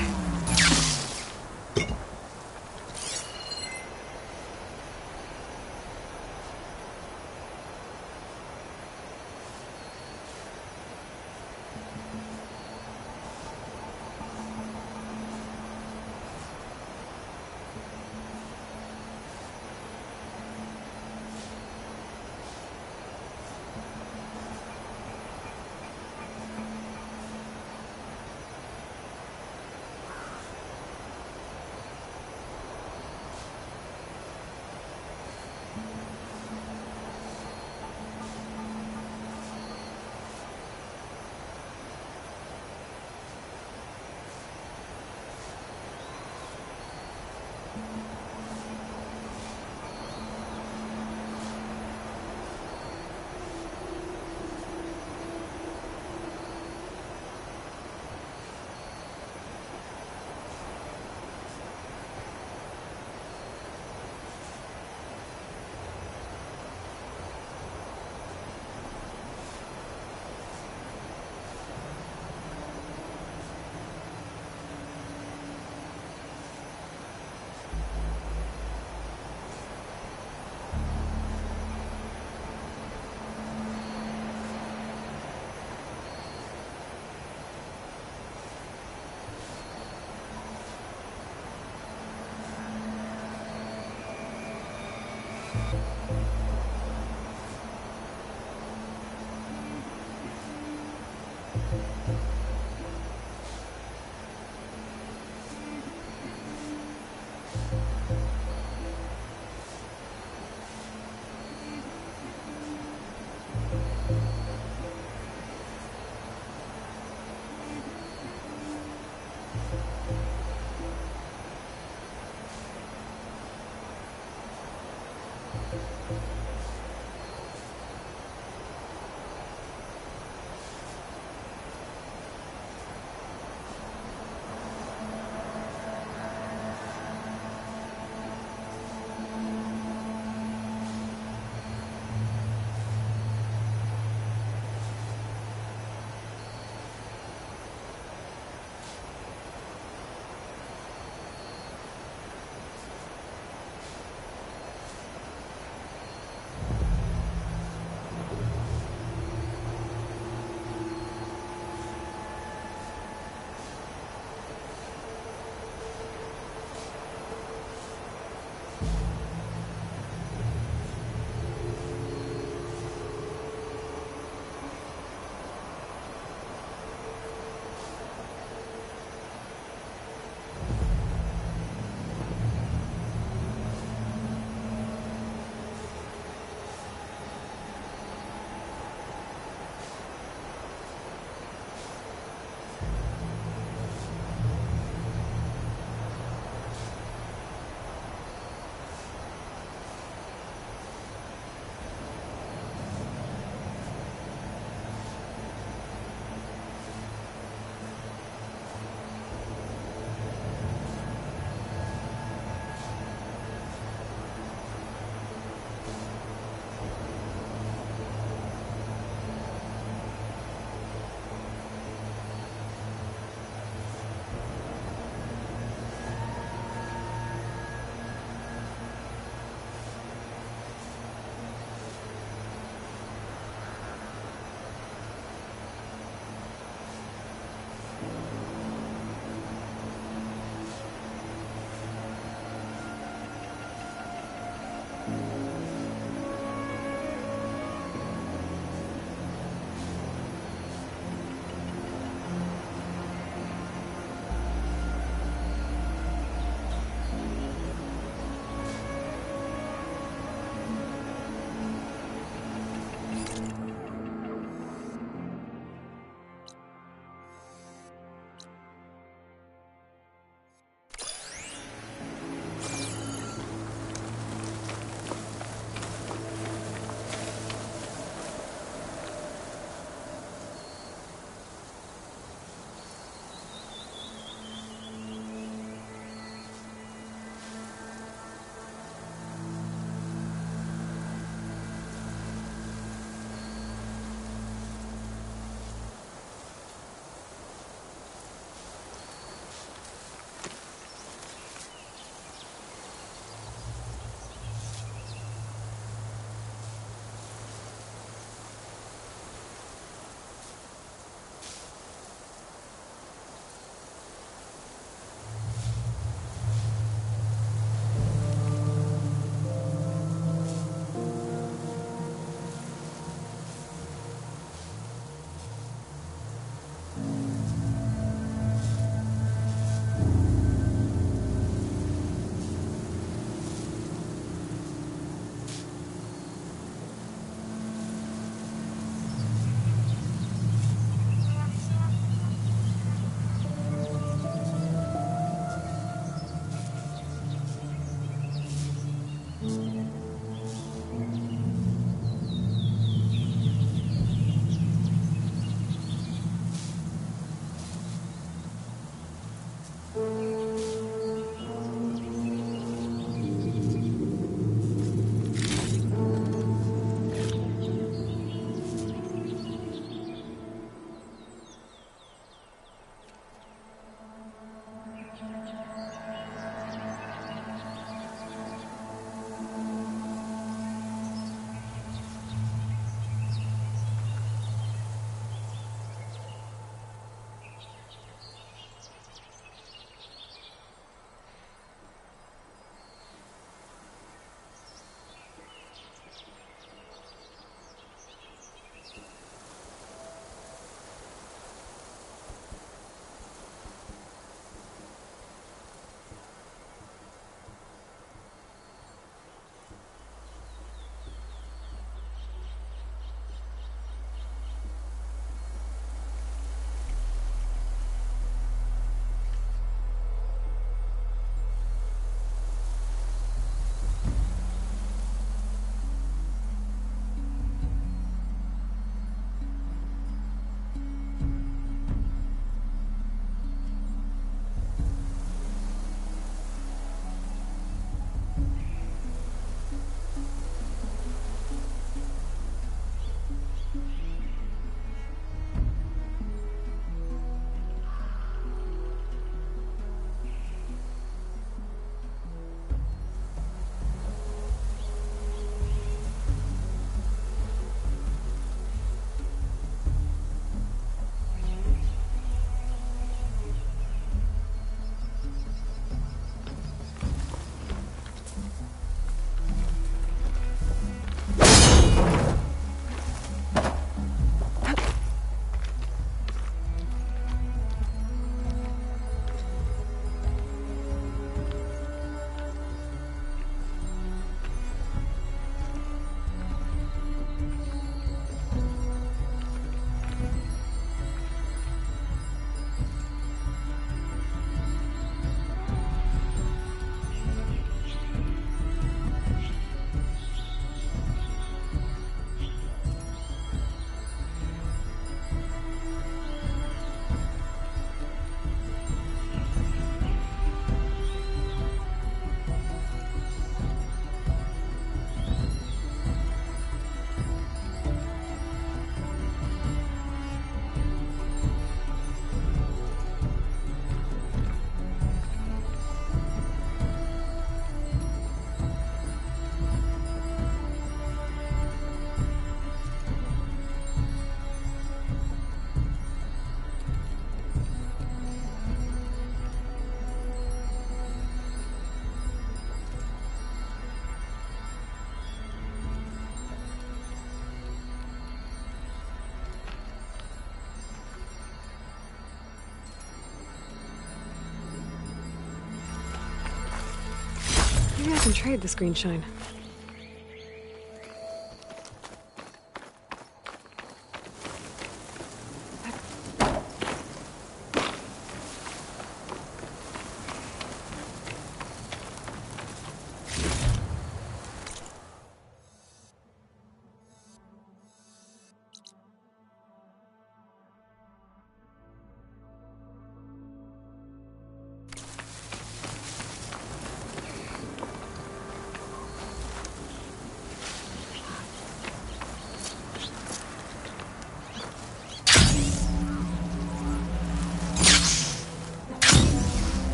Maybe I can trade this green shine.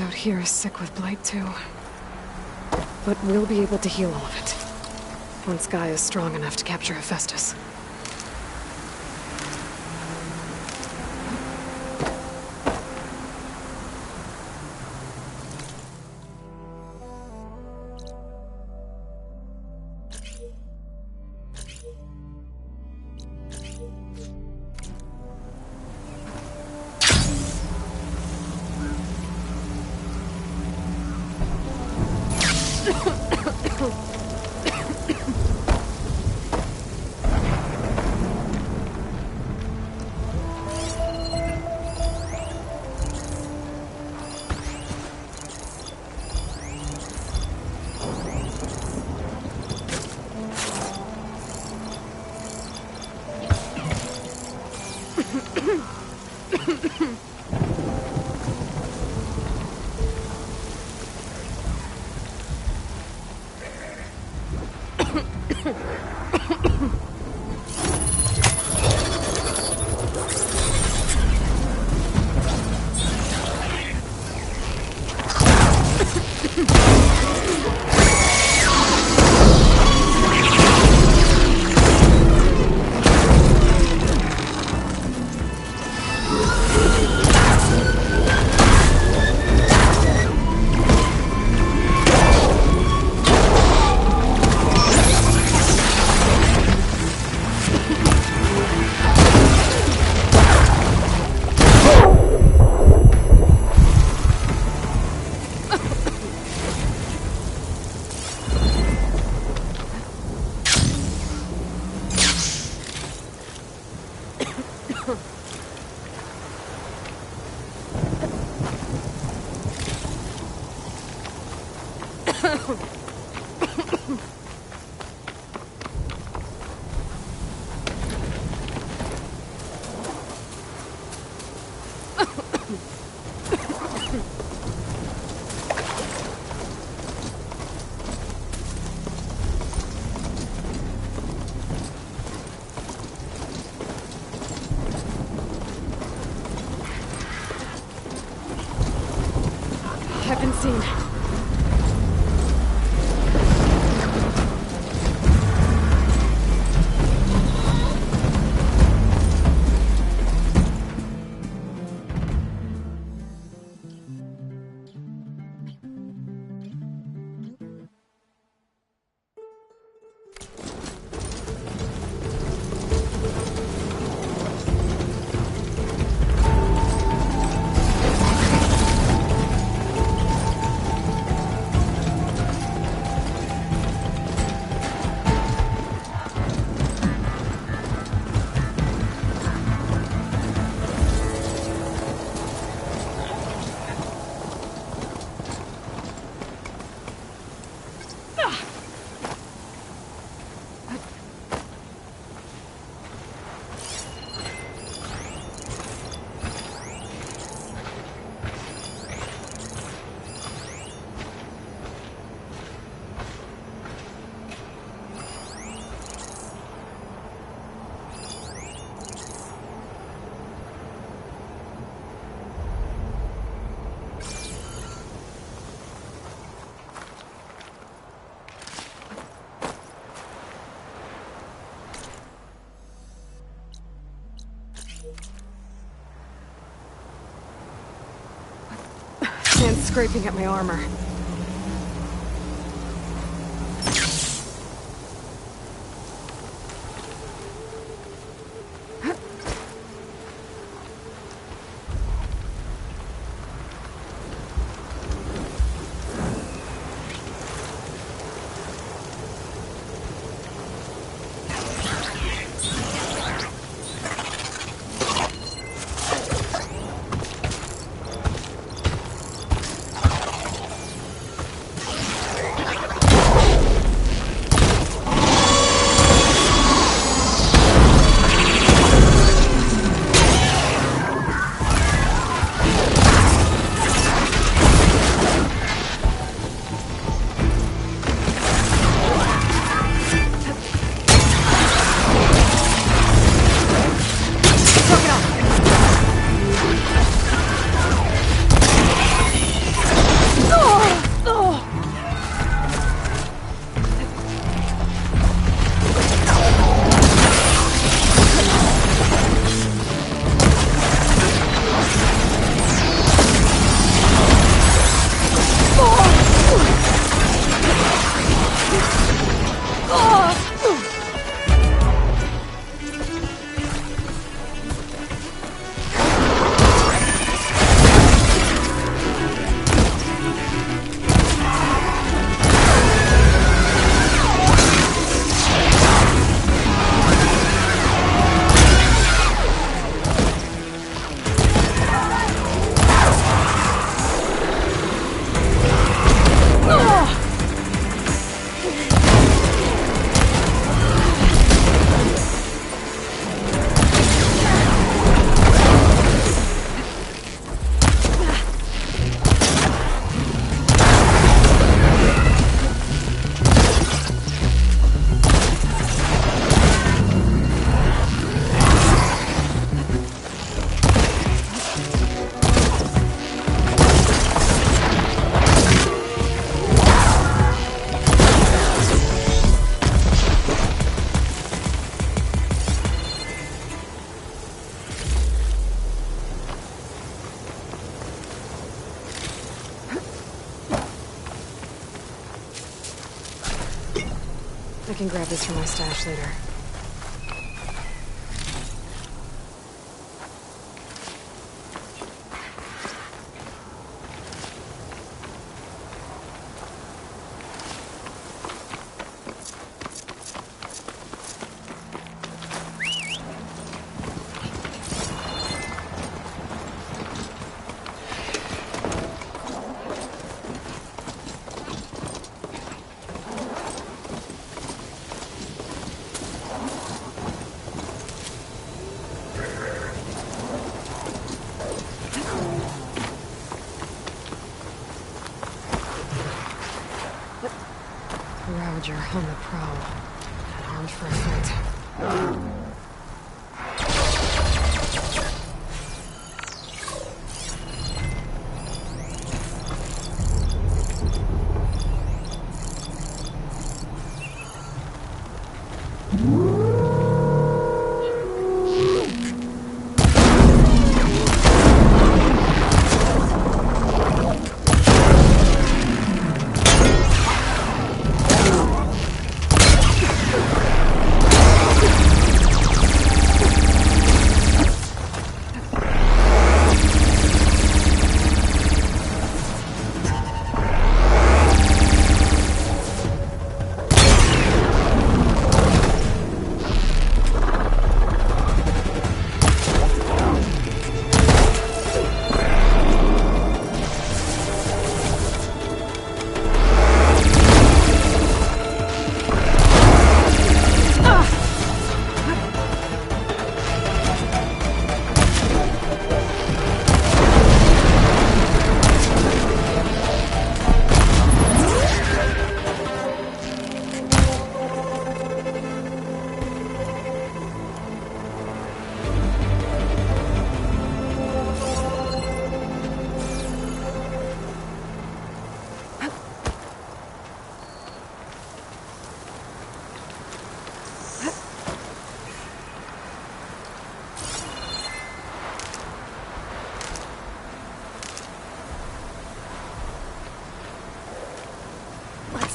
Out here is sick with blight too. But we'll be able to heal all of it. Once Guy is strong enough to capture Hephaestus. And scraping at my armor. I can grab this from my stash later. Ravager on the prowl. Armed for a fight.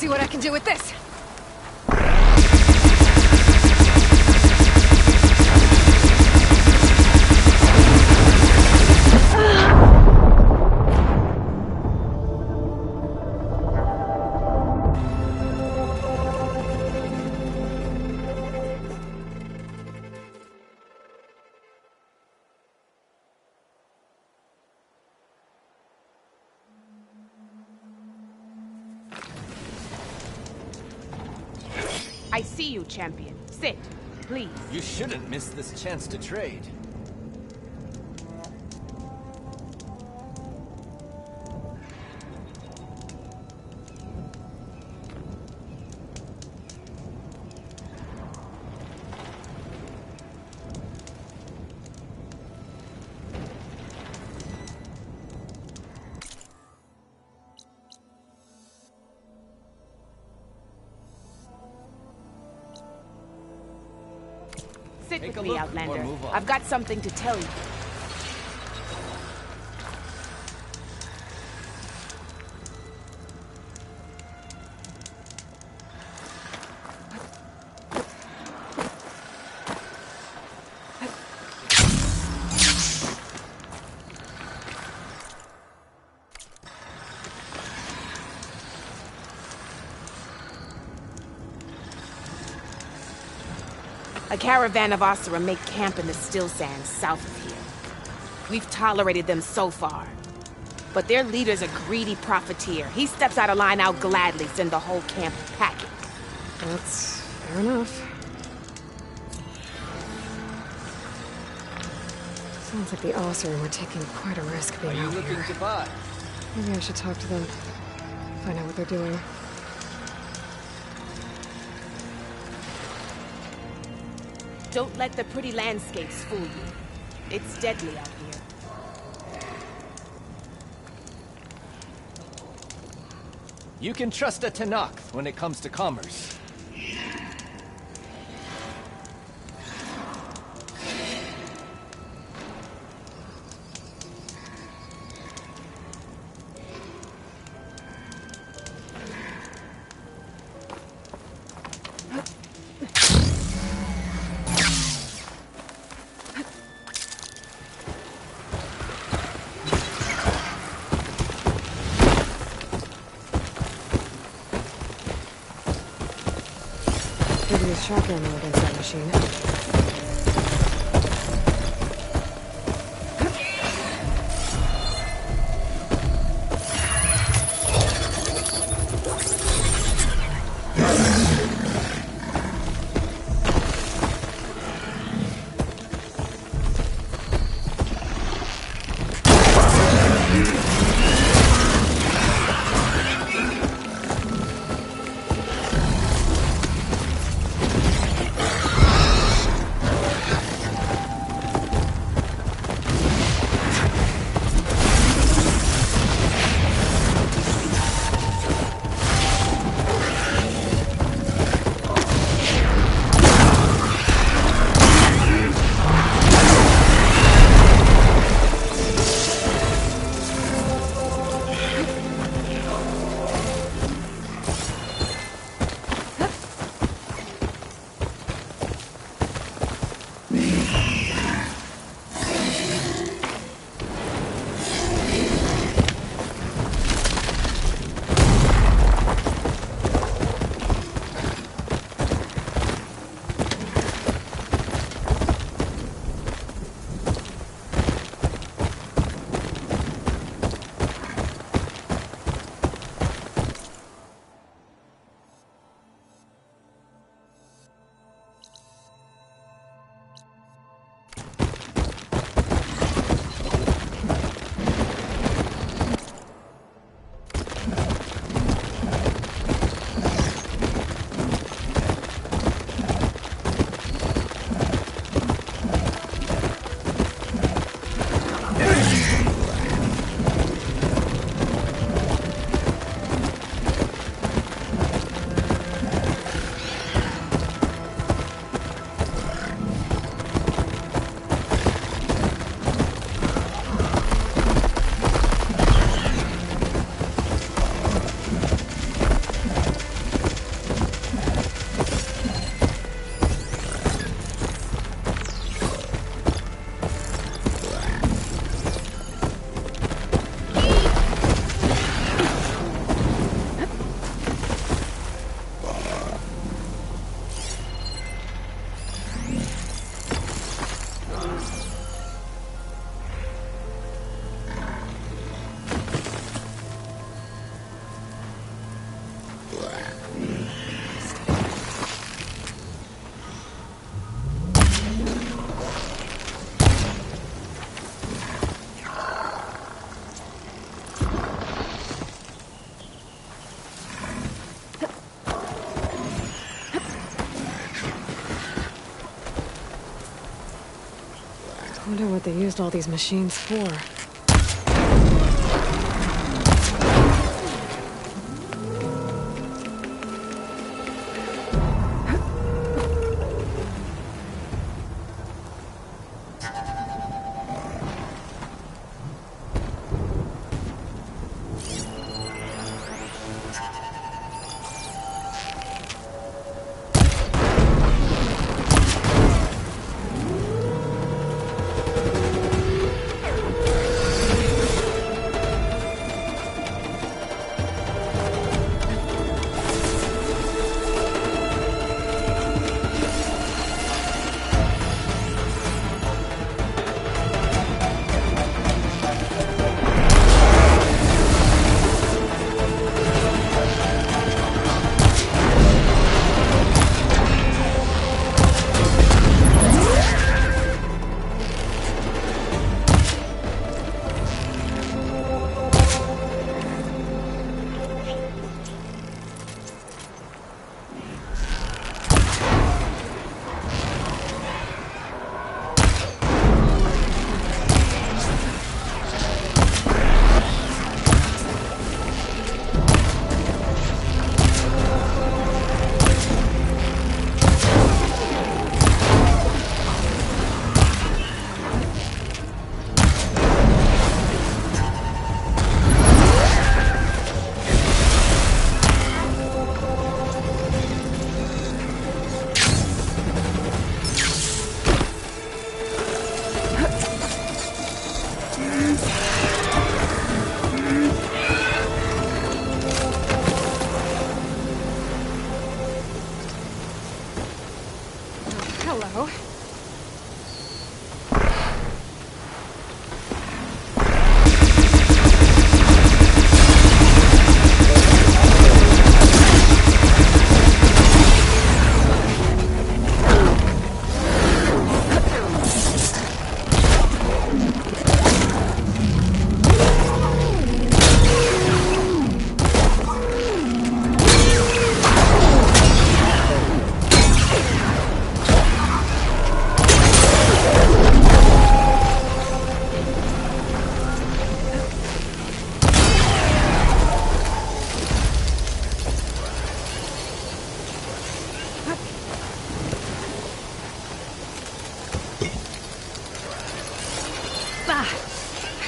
see what I can do with this. I see you, champion. Sit, please. You shouldn't miss this chance to trade. Sit Take with a me, look or Outlander. move on. I've got something to tell you. A caravan of Asura make camp in the still sands south of here. We've tolerated them so far. But their leader's a greedy profiteer. He steps out of line, I'll gladly send the whole camp packing. That's fair enough. Sounds like the Osir were taking quite a risk Are being you out looking here. to buy? Maybe I should talk to them. Find out what they're doing. Don't let the pretty landscapes fool you. It's deadly out here. You can trust a Tanakh when it comes to commerce. Maybe use shock ammo against that machine. Wonder what they used all these machines for. Hello.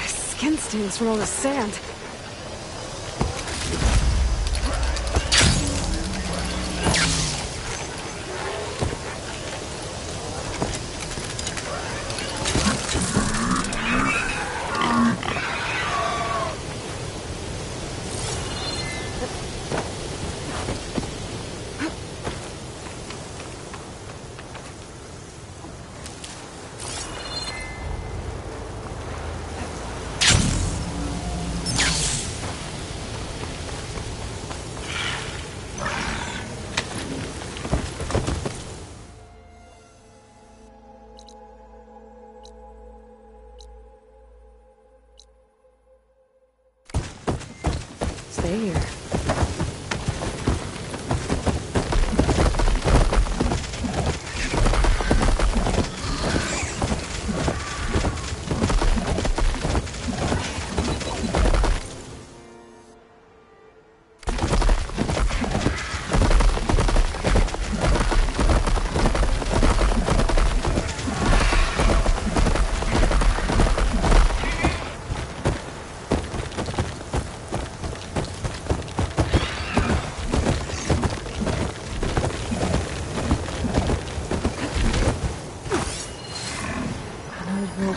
Skin stains from all the sand. Stay here.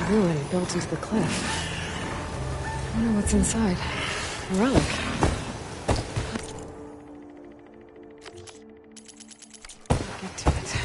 Ruin built into the cliff. I wonder what's inside. A relic. Get to it.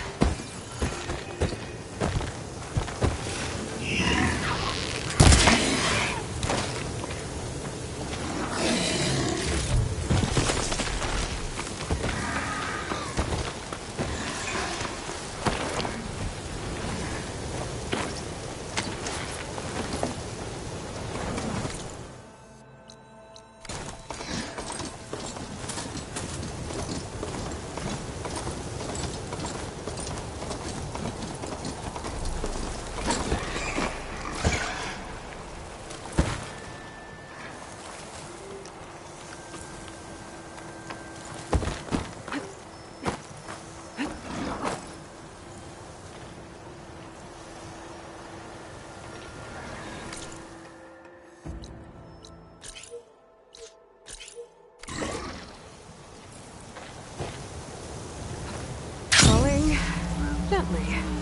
Gently.